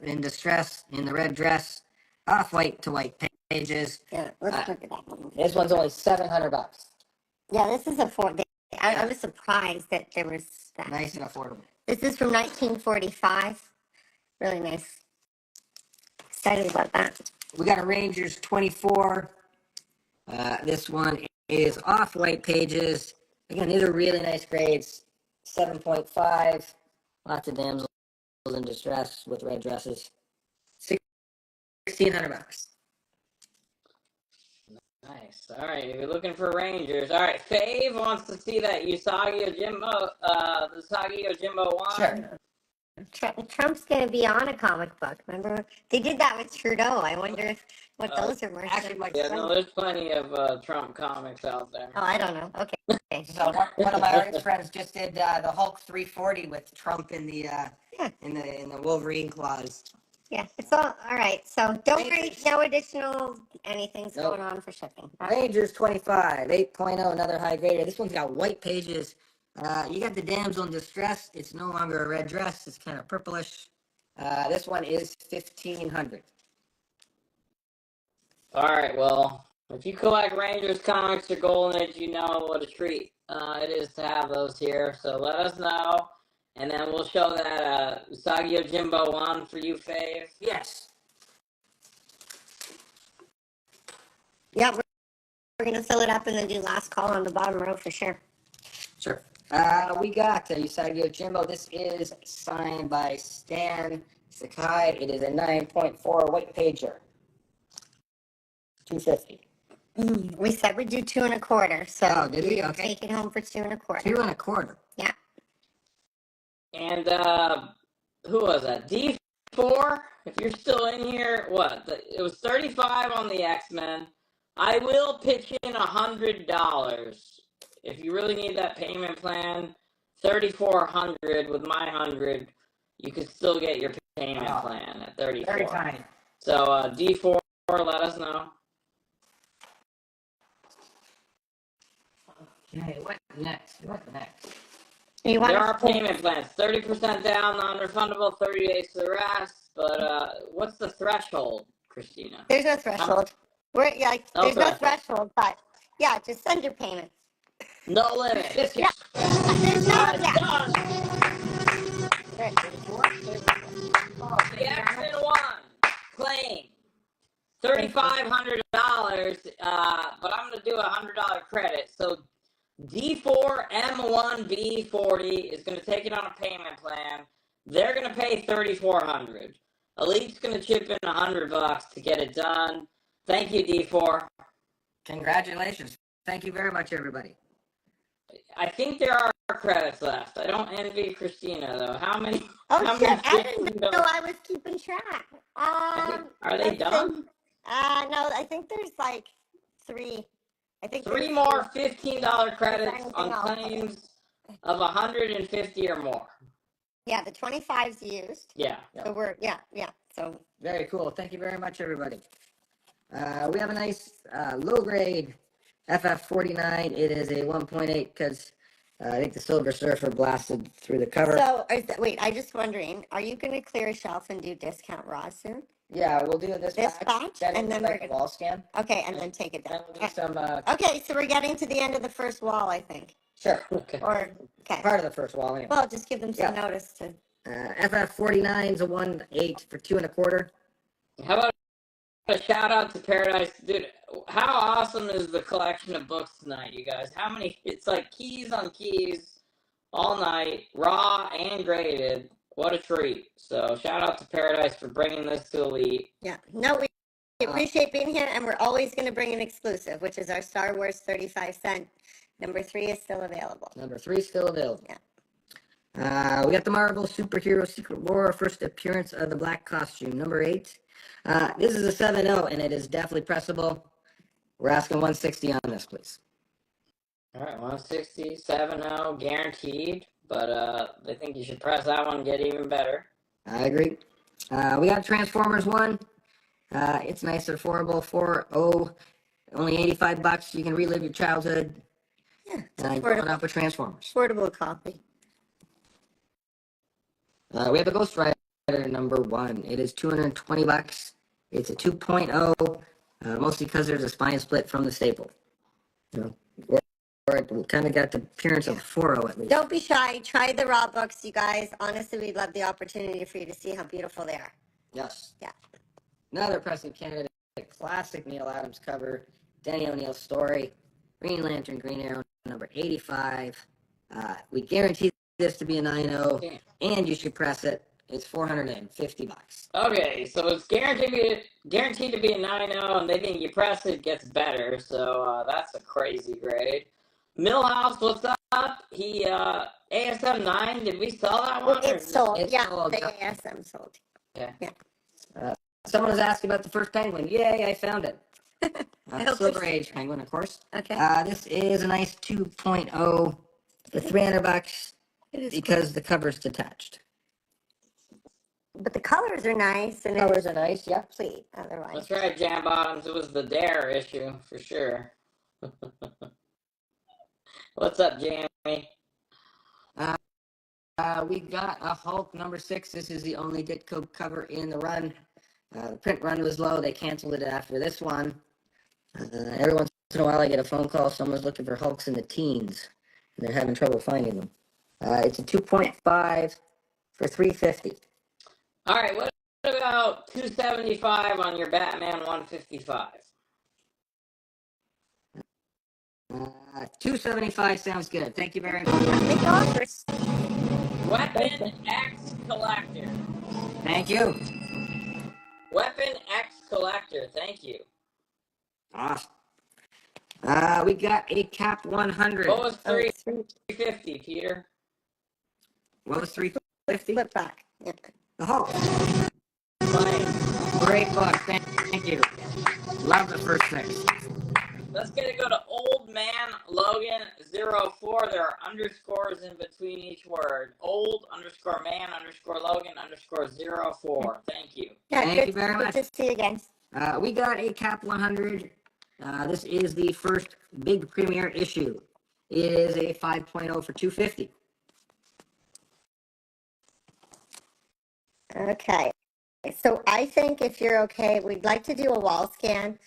Speaker 3: in the red dress, off white to white pages.
Speaker 5: Yeah, let's look at that one.
Speaker 3: This one's only $700.
Speaker 5: Yeah, this is I was surprised that there was that.
Speaker 3: Nice and affordable.
Speaker 5: This is from 1945. Really nice. Excited about that.
Speaker 3: We got a Rangers 24. This one is off white pages. Again, these are really nice grades. 7.5. Lots of damsels in distress with red dresses. $1,600.
Speaker 4: Nice. All right, if you're looking for Rangers, all right. Fave wants to see that Usagi Yojimbo, the Usagi Yojimbo one.
Speaker 3: Sure.
Speaker 5: Trump's going to be on a comic book. Remember? They did that with Trudeau. I wonder what those are worth.
Speaker 3: Actually, like,
Speaker 4: Yeah, no, there's plenty of Trump comics out there.
Speaker 5: Oh, I don't know. Okay.
Speaker 3: so one of my artist friends just did the Hulk 340 with Trump in the in the Wolverine claws.
Speaker 5: Yeah, it's all right. So don't worry, no additional anything's
Speaker 3: Nope.
Speaker 5: going on for shipping.
Speaker 3: Rangers 25, 8.0, another high grader. This one's got white pages. You got the damsel in distress. It's no longer a red dress. It's kind of purplish. This one is $1,500.
Speaker 4: All right, well, if you collect Rangers comics or Golden Age, you know what a treat it is to have those here. So let us know, and then we'll show that Usagi Yojimbo one for you, Fave.
Speaker 3: Yes.
Speaker 5: Yeah, we're going to fill it up and then do last call on the bottom row for sure.
Speaker 3: Sure. We got Usagi Yojimbo. This is signed by Stan Sakai. It is a 9.4 white pager. $250.
Speaker 5: We said we'd do 2 1/4, so
Speaker 3: Oh, did we?
Speaker 5: you can
Speaker 3: Okay.
Speaker 5: take it home for 2 1/4.
Speaker 3: $2.25.
Speaker 4: And who was that? D4. If you're still in here, what? It was 35 on the X-Men. I will pitch in $100 if you really need that payment plan. 3,400 with my 100, you could still get your payment plan at 34.
Speaker 3: Very tiny.
Speaker 4: So D4, let us know.
Speaker 3: Okay, what next? What next?
Speaker 5: You want
Speaker 4: There
Speaker 5: to
Speaker 4: are payment plans. 30% down, non-refundable, 30 days to the rest. But what's the threshold, Christina?
Speaker 5: There's no threshold. There's no
Speaker 4: threshold.
Speaker 5: threshold, but yeah, just send your payments.
Speaker 4: No limit.
Speaker 5: Yeah. There's no,
Speaker 4: Alright,
Speaker 5: yeah.
Speaker 4: done. The Action One claim $3,500. But I'm gonna do $100 credit. So D4M1B40 is gonna take it on a payment plan. They're gonna pay $3,400. Elite's gonna chip in $100 to get it done. Thank you, D4.
Speaker 3: Congratulations. Thank you very much, everybody.
Speaker 4: I think there are credits left. I don't envy Christina though. How many?
Speaker 5: Oh
Speaker 4: how
Speaker 5: shit!
Speaker 4: many
Speaker 5: I didn't know I was keeping track.
Speaker 4: Are they
Speaker 5: let's
Speaker 4: done?
Speaker 5: see. No, I think there's like 3. I think
Speaker 4: 3
Speaker 5: there's
Speaker 4: more $15 credits
Speaker 5: anything
Speaker 4: on
Speaker 5: else?
Speaker 4: claims of 150 or more.
Speaker 5: Yeah, the 25's used.
Speaker 4: Yeah.
Speaker 5: So yeah. So
Speaker 3: Very cool. Thank you very much, everybody. We have a nice low grade FF49. It is a 1.8 because I think the Silver Surfer blasted through the cover.
Speaker 5: wait, I just wondering, are you going to clear a shelf and do discount raw soon?
Speaker 3: Yeah, we'll do this
Speaker 5: batch, and then
Speaker 3: like
Speaker 5: we're
Speaker 3: a wall scan.
Speaker 5: Okay, and then take it
Speaker 3: Then
Speaker 5: down.
Speaker 3: we'll do some.
Speaker 5: Okay, so we're getting to the end of the first wall, I think.
Speaker 3: Sure.
Speaker 4: Okay.
Speaker 5: Or okay.
Speaker 3: Part of the first wall, anyway.
Speaker 5: Well, just give them some
Speaker 3: Yeah.
Speaker 5: notice to.
Speaker 3: FF49 is a 1.8 for 2 1/4.
Speaker 4: How about a shout out to Paradise, dude? How awesome is the collection of books tonight, you guys? How many? It's like keys on keys all night, raw and graded. What a treat! So shout out to Paradise for bringing this to Elite.
Speaker 5: Yeah. No, we appreciate being here, and we're always going to bring an exclusive, which is our Star Wars 35-cent. Number 3 is still available.
Speaker 3: Number 3 is still available.
Speaker 5: Yeah.
Speaker 3: We got the Marvel Superhero Secret War, first appearance of the black costume. Number 8. This is a 7.0, and it is definitely pressable. We're asking 160 on this, please.
Speaker 4: All right, 160, 7.0, guaranteed. But I think you should press that one and get even better.
Speaker 3: I agree. We got Transformers 1. It's nice and affordable. 4.0, only $85. You can relive your childhood.
Speaker 5: Yeah.
Speaker 3: Growing up with Transformers.
Speaker 5: Affordable copy.
Speaker 3: We have a Ghost Rider number 1. It is $220. It's a 2.0, mostly because there's a spine split from the staple. You know, or it kind of got the appearance of 4.0 at least.
Speaker 5: Don't be shy. Try the raw books, you guys. Honestly, we'd love the opportunity for you to see how beautiful they are.
Speaker 3: Yes.
Speaker 5: Yeah.
Speaker 3: Another pressing candidate, classic Neil Adams cover, Denny O'Neil story, Green Lantern, Green Arrow, number 85. We guarantee this to be a 9.0, and you should press it. It's $450.
Speaker 4: Okay, so it's guaranteed to be a 9.0, and they think you press it gets better. So that's a crazy grade. Millhouse, what's up? He ASM 9. Did we sell that one?
Speaker 5: It's sold.
Speaker 3: It's
Speaker 5: Yeah,
Speaker 3: sold.
Speaker 5: the ASM sold.
Speaker 3: Someone was asking about the first penguin. Yay, I found it.
Speaker 5: hope
Speaker 3: Silver
Speaker 5: it's-
Speaker 3: Age penguin, of course.
Speaker 5: Okay.
Speaker 3: This is a nice 2.0 for $300
Speaker 5: It is
Speaker 3: because the cover's detached.
Speaker 5: But the colors are nice and
Speaker 3: Colors
Speaker 5: it's
Speaker 3: are nice, yeah.
Speaker 5: complete otherwise.
Speaker 4: That's right, Jam Bottoms. It was the Dare issue for sure. What's up, Jamie?
Speaker 3: We got a Hulk number 6. This is the only Ditko cover in the run. The print run was low. They canceled it after this one. Every once in a while, I get a phone call. Someone's looking for Hulks in the teens, and they're having trouble finding them. It's a 2.5 for $350.
Speaker 4: All right, what about 275 on your Batman 155?
Speaker 3: 275 sounds good. Thank you very much.
Speaker 5: Make offers.
Speaker 4: Weapon X Collector.
Speaker 3: Thank you.
Speaker 4: Weapon X Collector, thank you.
Speaker 3: Awesome. We got a Cap 100.
Speaker 4: What was
Speaker 5: Oh, it's
Speaker 4: 350, Peter?
Speaker 3: What was 350?
Speaker 5: flip back. Yeah.
Speaker 3: The Hulk.
Speaker 4: Fine.
Speaker 3: Great book. Thank you. Love the first 6.
Speaker 4: Let's get to go to Old Man Logan 04. There are underscores in between each word. Old _man _Logan _04. Thank you.
Speaker 5: Yeah,
Speaker 3: Thank
Speaker 5: good,
Speaker 3: you very
Speaker 5: good
Speaker 3: much.
Speaker 5: to see you again.
Speaker 3: We got a Cap 100. This is the first big premiere issue. It is a 5.0 for $250.
Speaker 5: Okay. So I think if you're okay, we'd like to do a wall scan.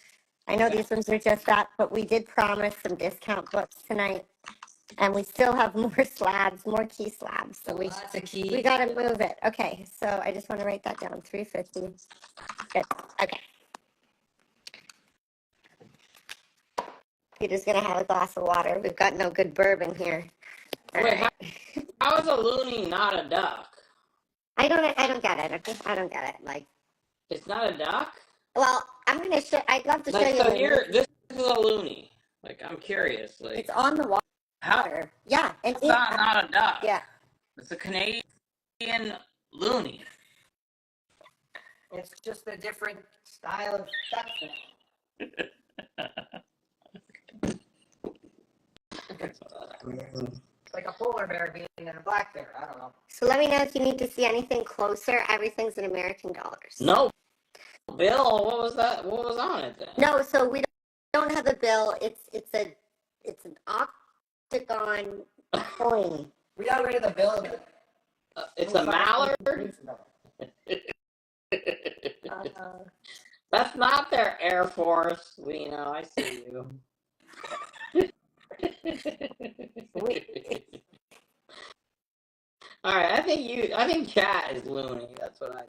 Speaker 5: I know these ones are just that, but we did promise some discount books tonight. And we still have more slabs, more key slabs. So we
Speaker 3: Lots of keys.
Speaker 5: we got to move it. Okay. So I just want to write that down. 350. Good. Okay. Peter's gonna have a glass of water. We've got no good bourbon here. All
Speaker 4: Wait,
Speaker 5: right.
Speaker 4: how is a loony not a duck?
Speaker 5: I don't get it. Okay? I don't get it. Like,
Speaker 4: It's not a duck?
Speaker 5: well, I'm gonna show. I'd love to show
Speaker 4: Like,
Speaker 5: you.
Speaker 4: so
Speaker 5: later.
Speaker 4: here, this is a loony. Like, I'm curious. Like,
Speaker 5: It's on the
Speaker 4: how?
Speaker 5: water. Yeah, and
Speaker 4: It's not a duck.
Speaker 5: yeah.
Speaker 4: It's a Canadian loony.
Speaker 3: It's just a different style of duck. It's like a polar bear being in a black bear. I don't know.
Speaker 5: So let me know if you need to see anything closer. Everything's in American dollars.
Speaker 4: No, Bill. What was that? What was on it then?
Speaker 5: No, so we don't have a bill. It's an octagon coin.
Speaker 3: We got rid of the building.
Speaker 4: It's a mallard. That's not their Air Force. We know. I see you. All right. I think chat is loony. That's what I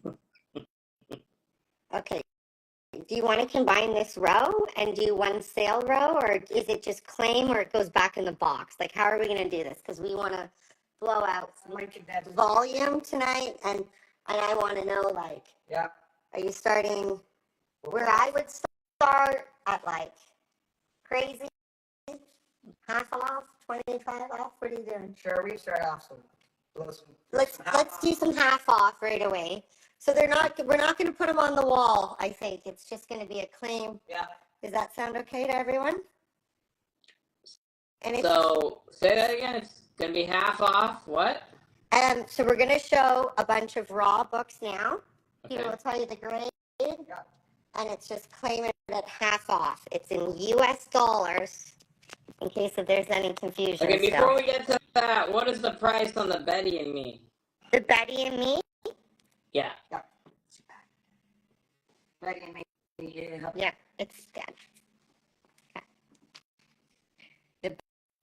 Speaker 4: think.
Speaker 5: Okay. Do you want to combine this row and do one sale row, or is it just claim, or it goes back in the box? Like, how are we going to do this? Because we want to blow out some volume tonight, and I want to know, like,
Speaker 3: Yeah.
Speaker 5: are you starting where I would start at, like, crazy, half off, 25 off? What are you doing?
Speaker 3: Sure, we start off some.
Speaker 5: Let's do some half off right away. So we're not going to put them on the wall. I think it's just going to be a claim.
Speaker 3: Yeah.
Speaker 5: Does that sound okay to everyone? And it's,
Speaker 4: So say that again. It's gonna be half off. What?
Speaker 5: so we're going to show a bunch of raw books now.
Speaker 4: Okay.
Speaker 5: Peter will tell you the grade,
Speaker 3: Yeah.
Speaker 5: and it's just claim it at half off. It's in U.S. dollars, in case if there's any confusion.
Speaker 4: Okay.
Speaker 5: still.
Speaker 4: Before we get to that, what is the price on the Betty and Me?
Speaker 5: The Betty and Me.
Speaker 4: Yeah.
Speaker 3: Ready and me.
Speaker 5: Yeah, it's dead. Okay. The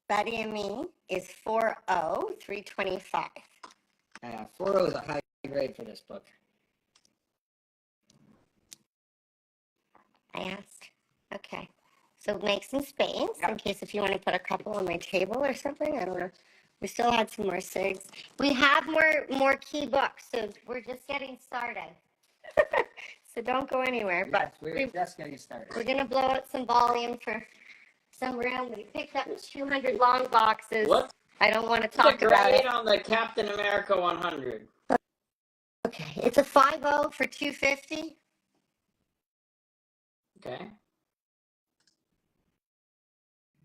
Speaker 5: Betty and Me is 40325.
Speaker 3: 4.0 is a high grade for this book.
Speaker 5: I asked. Okay. So make some space in case if you want to put a couple on my table or something. I don't know. We still had some more cigs. We have more key books, so we're just getting started. So don't go anywhere. But
Speaker 3: We're just getting started.
Speaker 5: we're gonna blow out some volume for some room. We picked up 200 long boxes.
Speaker 4: What's
Speaker 5: I don't want to
Speaker 4: the
Speaker 5: talk about
Speaker 4: grade
Speaker 5: it.
Speaker 4: on the Captain America 100?
Speaker 5: Okay, it's a 5.0 for 250.
Speaker 4: Okay.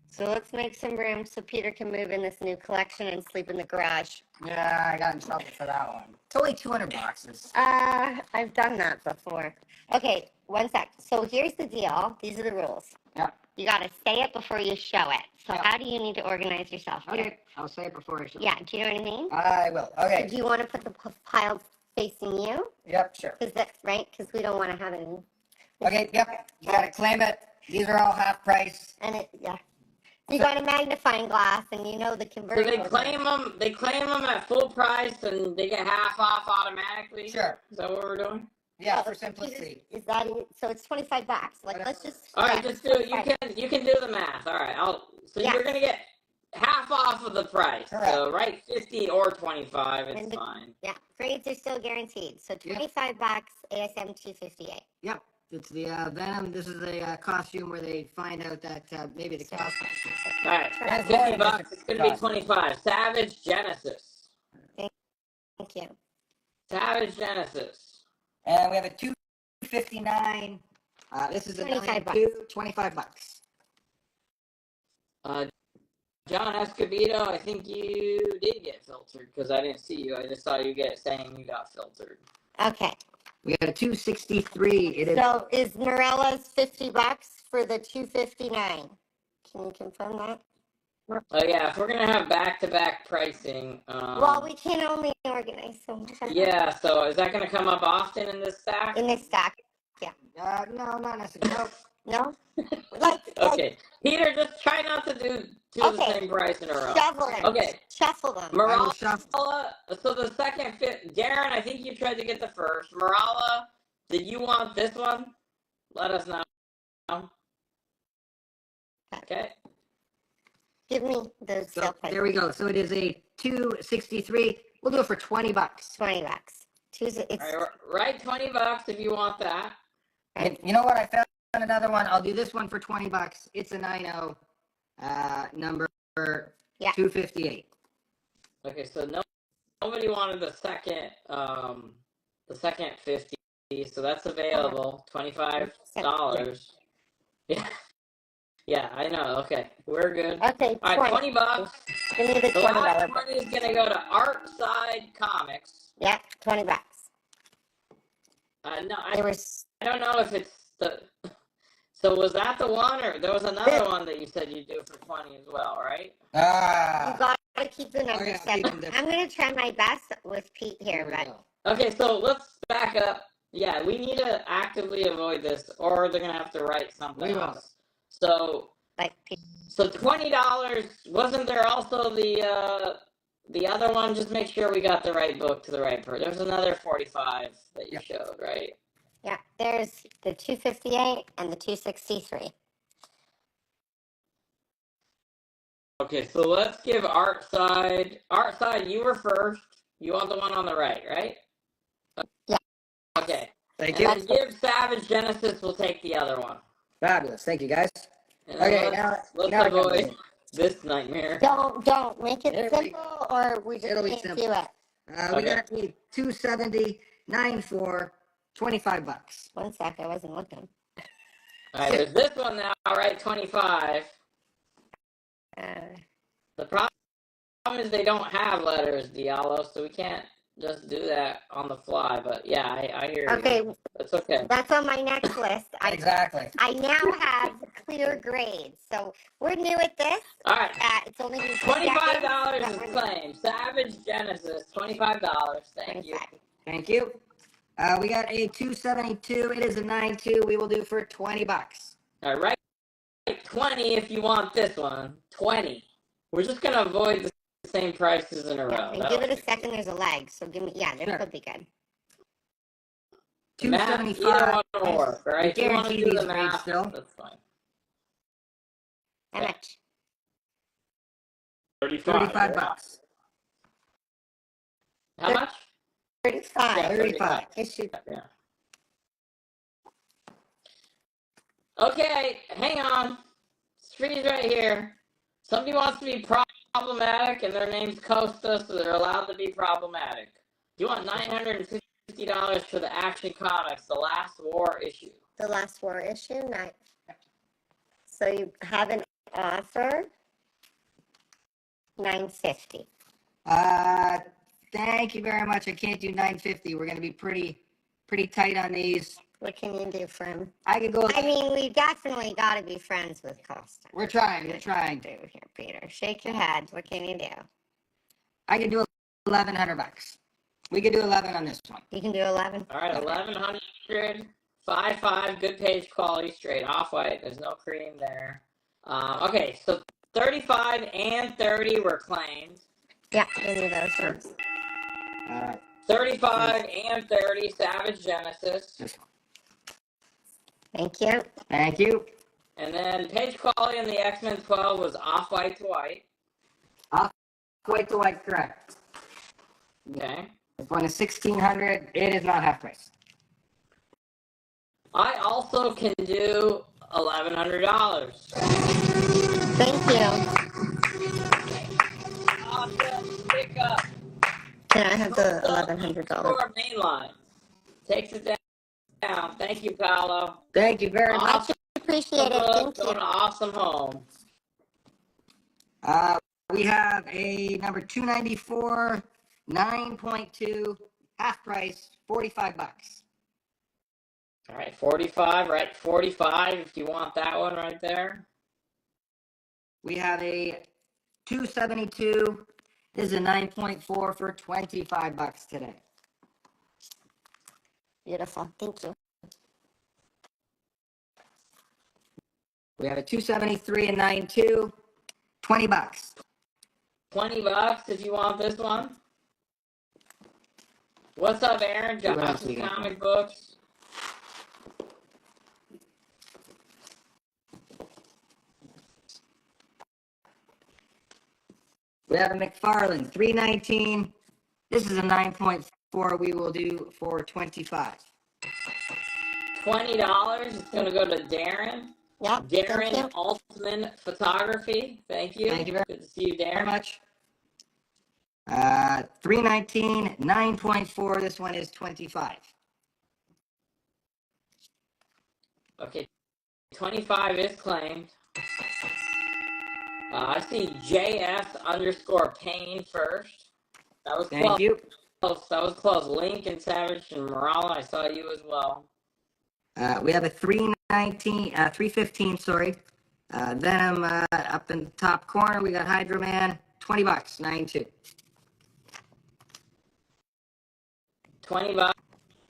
Speaker 5: So let's make some room so Peter can move in this new collection and sleep in the garage.
Speaker 3: Yeah, I got in trouble for that one. It's only 200 boxes.
Speaker 5: I've done that before. Okay, one sec. So here's the deal. These are the rules.
Speaker 3: Yeah.
Speaker 5: You got to say it before you show it. So
Speaker 3: Yeah.
Speaker 5: how do you need to organize yourself, Peter?
Speaker 3: Okay, I'll say it before I show.
Speaker 5: Yeah, do you know what I mean?
Speaker 3: I will. Okay.
Speaker 5: Do you want to put the piles facing you?
Speaker 3: Yep, sure.
Speaker 5: Because that's right, because we don't want to have any.
Speaker 3: Okay, yep. You gotta claim it. These are all half price.
Speaker 5: And it, yeah. You got a magnifying glass and you know the
Speaker 4: So
Speaker 5: conversion.
Speaker 4: they claim them. They claim them at full price, and they get half off automatically.
Speaker 3: Sure.
Speaker 4: Is that what we're doing?
Speaker 3: Yeah, for simplicity.
Speaker 5: Is that it? So it's $25. Like, let's just.
Speaker 4: All right,
Speaker 5: yeah,
Speaker 4: just do it.
Speaker 5: 25.
Speaker 4: You can do the math. All right, so
Speaker 5: Yeah.
Speaker 4: you're gonna get half off of the price.
Speaker 3: Correct.
Speaker 4: So write 50 or 25. It's
Speaker 5: And the-
Speaker 4: fine.
Speaker 5: Yeah, grades are still guaranteed. So
Speaker 3: Yeah.
Speaker 5: $25, ASM 258.
Speaker 3: Yep. It's the Venom. This is a costume where they find out that maybe the costume.
Speaker 4: All right,
Speaker 3: That's
Speaker 4: $50. It's gonna be
Speaker 3: Got it.
Speaker 4: 25. Savage Genesis.
Speaker 5: Thank you.
Speaker 4: Savage Genesis.
Speaker 3: And we have a 259. This is a
Speaker 5: 25
Speaker 3: 9.2, 25 bucks.
Speaker 4: John Escobedo, I think you did get filtered because I didn't see you. I just saw you saying you got filtered.
Speaker 5: Okay.
Speaker 3: We got a 263. It is.
Speaker 5: So is Morella's $50 for the 259? Can you confirm that?
Speaker 4: Oh yeah, if we're gonna have back-to-back pricing,
Speaker 5: Well, we can only organize so much.
Speaker 4: yeah. So is that gonna come up often in this stack?
Speaker 5: In this stack.
Speaker 3: No, not necessarily.
Speaker 5: No? Like,
Speaker 4: Okay, Peter, just try not to do the
Speaker 5: Okay.
Speaker 4: same price in a row.
Speaker 5: shovel them.
Speaker 4: Okay,
Speaker 5: Shuffle them.
Speaker 3: I will
Speaker 4: Marala.
Speaker 3: shuffle.
Speaker 4: So the second fit, Darren, I think you tried to get the first. Marala, did you want this one? Let us know. Okay.
Speaker 5: Give me those
Speaker 3: So
Speaker 5: sale prices.
Speaker 3: there we go. So it is a 263. We'll do it for 20 bucks.
Speaker 5: $20. Tuesday. It's
Speaker 4: All right, write $20 if you want that.
Speaker 3: And you know what? I found another one. I'll do this one for 20 bucks. It's a 90, number
Speaker 5: Yeah.
Speaker 3: 258.
Speaker 4: Okay, so nobody wanted the second 50, so that's available. $25. Yeah. Yeah, I know. Okay, we're good.
Speaker 5: okay.
Speaker 4: All right,
Speaker 5: 20.
Speaker 4: $20.
Speaker 5: Give me the
Speaker 4: The last
Speaker 5: $20.
Speaker 4: one is gonna go to Artside Comics.
Speaker 5: Yeah, $20.
Speaker 4: No,
Speaker 5: There was
Speaker 4: I don't know if it's the. So was that the one, or there was another one that you said you'd do for 20 as well, right?
Speaker 5: you
Speaker 3: Ah.
Speaker 5: gotta keep the numbers
Speaker 3: yeah,
Speaker 5: separate.
Speaker 3: keep them different.
Speaker 5: I'm gonna try my best with Pete here,
Speaker 3: There we
Speaker 5: but
Speaker 3: go.
Speaker 4: Okay, so let's back up. Yeah, we need to actively avoid this, or they're gonna have to write something
Speaker 3: We will.
Speaker 4: else. So,
Speaker 5: like Pete,
Speaker 4: so $20. Wasn't there also the other one? Just make sure we got the right book to the right person. There's another 45 that you
Speaker 3: Yep.
Speaker 4: showed, right?
Speaker 5: yeah, there's the 258 and the 263.
Speaker 4: Okay, so let's give Artside. Artside, you were first. You want the one on the right, right?
Speaker 5: Yeah.
Speaker 4: Okay.
Speaker 3: Thank
Speaker 4: And
Speaker 3: you.
Speaker 4: then give Savage Genesis. We'll take the other one.
Speaker 3: Fabulous. Thank you, guys.
Speaker 4: And then
Speaker 3: Okay,
Speaker 4: let's
Speaker 3: now it comes
Speaker 4: avoid
Speaker 3: in.
Speaker 4: this nightmare.
Speaker 5: Don't make it
Speaker 3: There we
Speaker 5: simple, or we just
Speaker 3: It'll be
Speaker 5: can't
Speaker 3: simple.
Speaker 5: do it.
Speaker 3: We
Speaker 4: Okay.
Speaker 3: got the 270, 94, 25 bucks.
Speaker 5: 1 sec, I wasn't looking.
Speaker 4: All right, there's this one now, right? 25. The problem is they don't have letters, Diallo, so we can't just do that on the fly. But yeah, I hear
Speaker 5: Okay,
Speaker 4: you. It's okay.
Speaker 5: that's on my next list.
Speaker 3: Exactly.
Speaker 5: I now have clear grades, so we're new at this.
Speaker 4: All right.
Speaker 5: It's only been 2
Speaker 4: $25
Speaker 5: seconds,
Speaker 4: is
Speaker 5: but we're
Speaker 4: claimed. Savage Genesis, $25. Thank you.
Speaker 5: 25.
Speaker 3: Thank you. We got a 272. It is a 92. We will do for 20 bucks.
Speaker 4: All right, write 20 if you want this one. 20. We're just gonna avoid the same prices in a
Speaker 5: Yeah,
Speaker 4: row.
Speaker 5: and give it a second. There's a leg, so give me. Yeah, this
Speaker 3: Sure.
Speaker 5: could be good.
Speaker 4: Math,
Speaker 3: 275.
Speaker 4: either one will work, right? If you want to
Speaker 3: Guarantee
Speaker 4: do
Speaker 3: these
Speaker 4: the
Speaker 3: grades
Speaker 4: math,
Speaker 3: still.
Speaker 4: that's fine.
Speaker 5: How
Speaker 4: Yeah.
Speaker 5: much?
Speaker 3: 35 bucks.
Speaker 4: How much?
Speaker 5: 35.
Speaker 4: Yeah,
Speaker 3: 35.
Speaker 5: Issue.
Speaker 4: Yeah. Okay, hang on. Street's right here. Somebody wants to be problematic, and their name's Costa, so they're allowed to be problematic. You want $950 for the Action Comics, the Last War issue.
Speaker 5: The last war issue. Not. So you have an offer. $950.
Speaker 3: Thank you very much. I can't do 950. We're going to be pretty tight on these.
Speaker 5: What can you do for him?
Speaker 3: I could go.
Speaker 5: I mean, we definitely got to be friends with Costa.
Speaker 3: We're trying. We're
Speaker 5: What
Speaker 3: trying.
Speaker 5: can you do here, Peter? Shake your head. What can you do?
Speaker 3: I can do 1,100 bucks. We could do 11 on this one.
Speaker 5: You can do 11.
Speaker 4: All right, 1100, 5.5, good page quality, straight off-white. There's no cream there. Okay, so 35 and 30 were claimed.
Speaker 5: Yeah, give me those ones.
Speaker 4: 35 and 30, Savage Genesis.
Speaker 3: This one.
Speaker 5: Thank you.
Speaker 3: Thank you.
Speaker 4: And then page quality on the X-Men 12 was off-white to white.
Speaker 3: White to white, correct.
Speaker 4: Okay.
Speaker 3: This one is 1,600. It is not half price.
Speaker 4: I also can do $1,100.
Speaker 5: Thank you.
Speaker 4: Awesome. Pick up.
Speaker 5: Can I have the $1,100?
Speaker 4: Score main line. Takes it down. Thank you, Paolo.
Speaker 3: Thank you very much.
Speaker 4: Awesome.
Speaker 5: Appreciate it. Thank
Speaker 4: Going to
Speaker 5: you.
Speaker 4: Awesome Home.
Speaker 3: We have a number 294, 9.2, half price, 45 bucks.
Speaker 4: All right, 45, right? 45 if you want that one right there.
Speaker 3: We have a 272. This is a 9.4 for $25 today.
Speaker 5: Beautiful. Thank you.
Speaker 3: We have a 273 and 9.2, $20.
Speaker 4: $20 if you want this one. What's up, Aaron?
Speaker 3: What else
Speaker 4: Josh's
Speaker 3: we got?
Speaker 4: comic books.
Speaker 3: We have a McFarlane, $3.19. This is a 9.4. We will do for $25.
Speaker 4: $20. It's going to go to Darren.
Speaker 5: Yep. Thank
Speaker 4: Darren
Speaker 5: you.
Speaker 4: Altman Photography. Thank you.
Speaker 3: Thank you very
Speaker 4: Good to see you,
Speaker 3: Very
Speaker 4: Darren.
Speaker 3: much. 319, 9.4. This one is 25.
Speaker 4: Okay, 25 is claimed. I see JS_Payne first. That was
Speaker 3: Thank
Speaker 4: close.
Speaker 3: you.
Speaker 4: That was close. Lincoln Savage and Morala, I saw you as well.
Speaker 3: We have a 315, sorry. Venom up in the top corner. We got Hydro Man, $20, 9.2.
Speaker 4: $20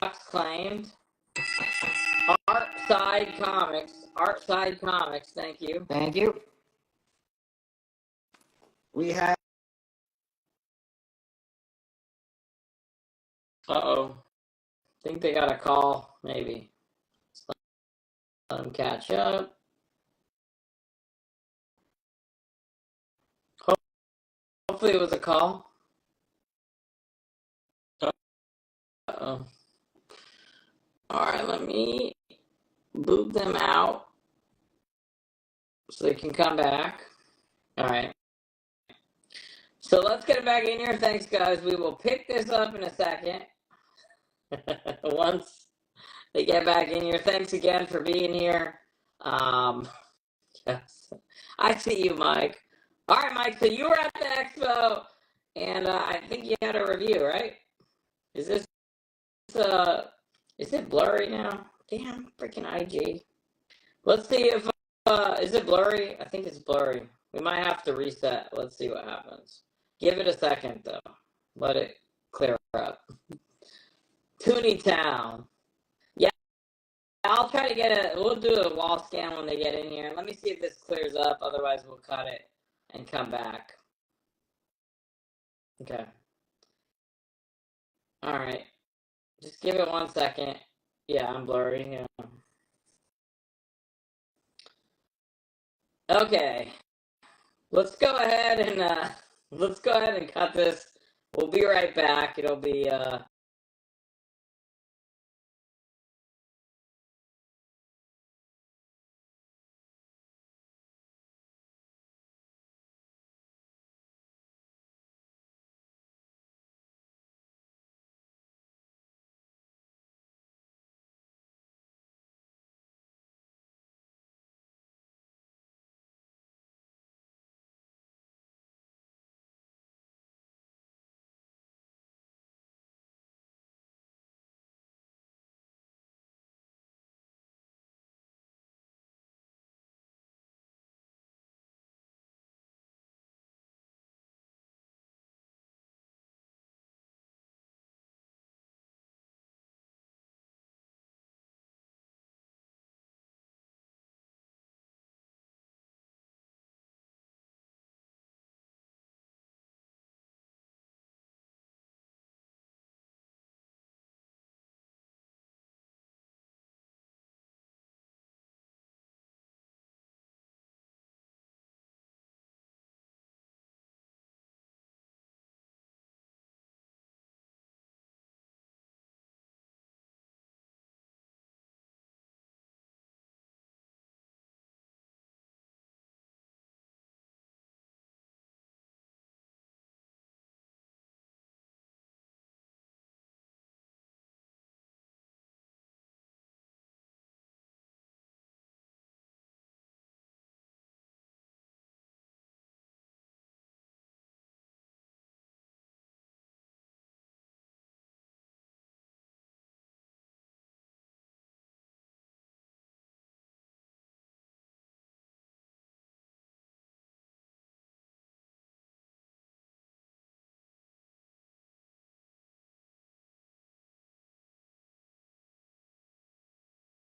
Speaker 4: claimed. Artside Comics, thank you.
Speaker 3: Thank you. We have
Speaker 4: Uh-oh. Think they got a call, maybe. Let them catch up. Hopefully it was a call. Uh-oh. Alright, let me boot them out so they can come back. Alright. So let's get it back in here. Thanks, guys. We will pick this up in a second. Once they get back in here. Thanks again for being here. Yes. I see you, Mike. All right, Mike. So you were at the expo, and I think you had a review, right? Is this is it blurry now? Damn, freaking IG. Let's see if is it blurry? I think it's blurry. We might have to reset. Let's see what happens. Give it a second though. Let it clear up. Toonie Town. Yeah, I'll try to get we'll do a wall scan when they get in here. Let me see if this clears up. Otherwise, we'll cut it and come back. Okay. All right. Just give it 1 second. Yeah, I'm blurry. Yeah. Okay. Let's go ahead and cut this. We'll be right back. It'll be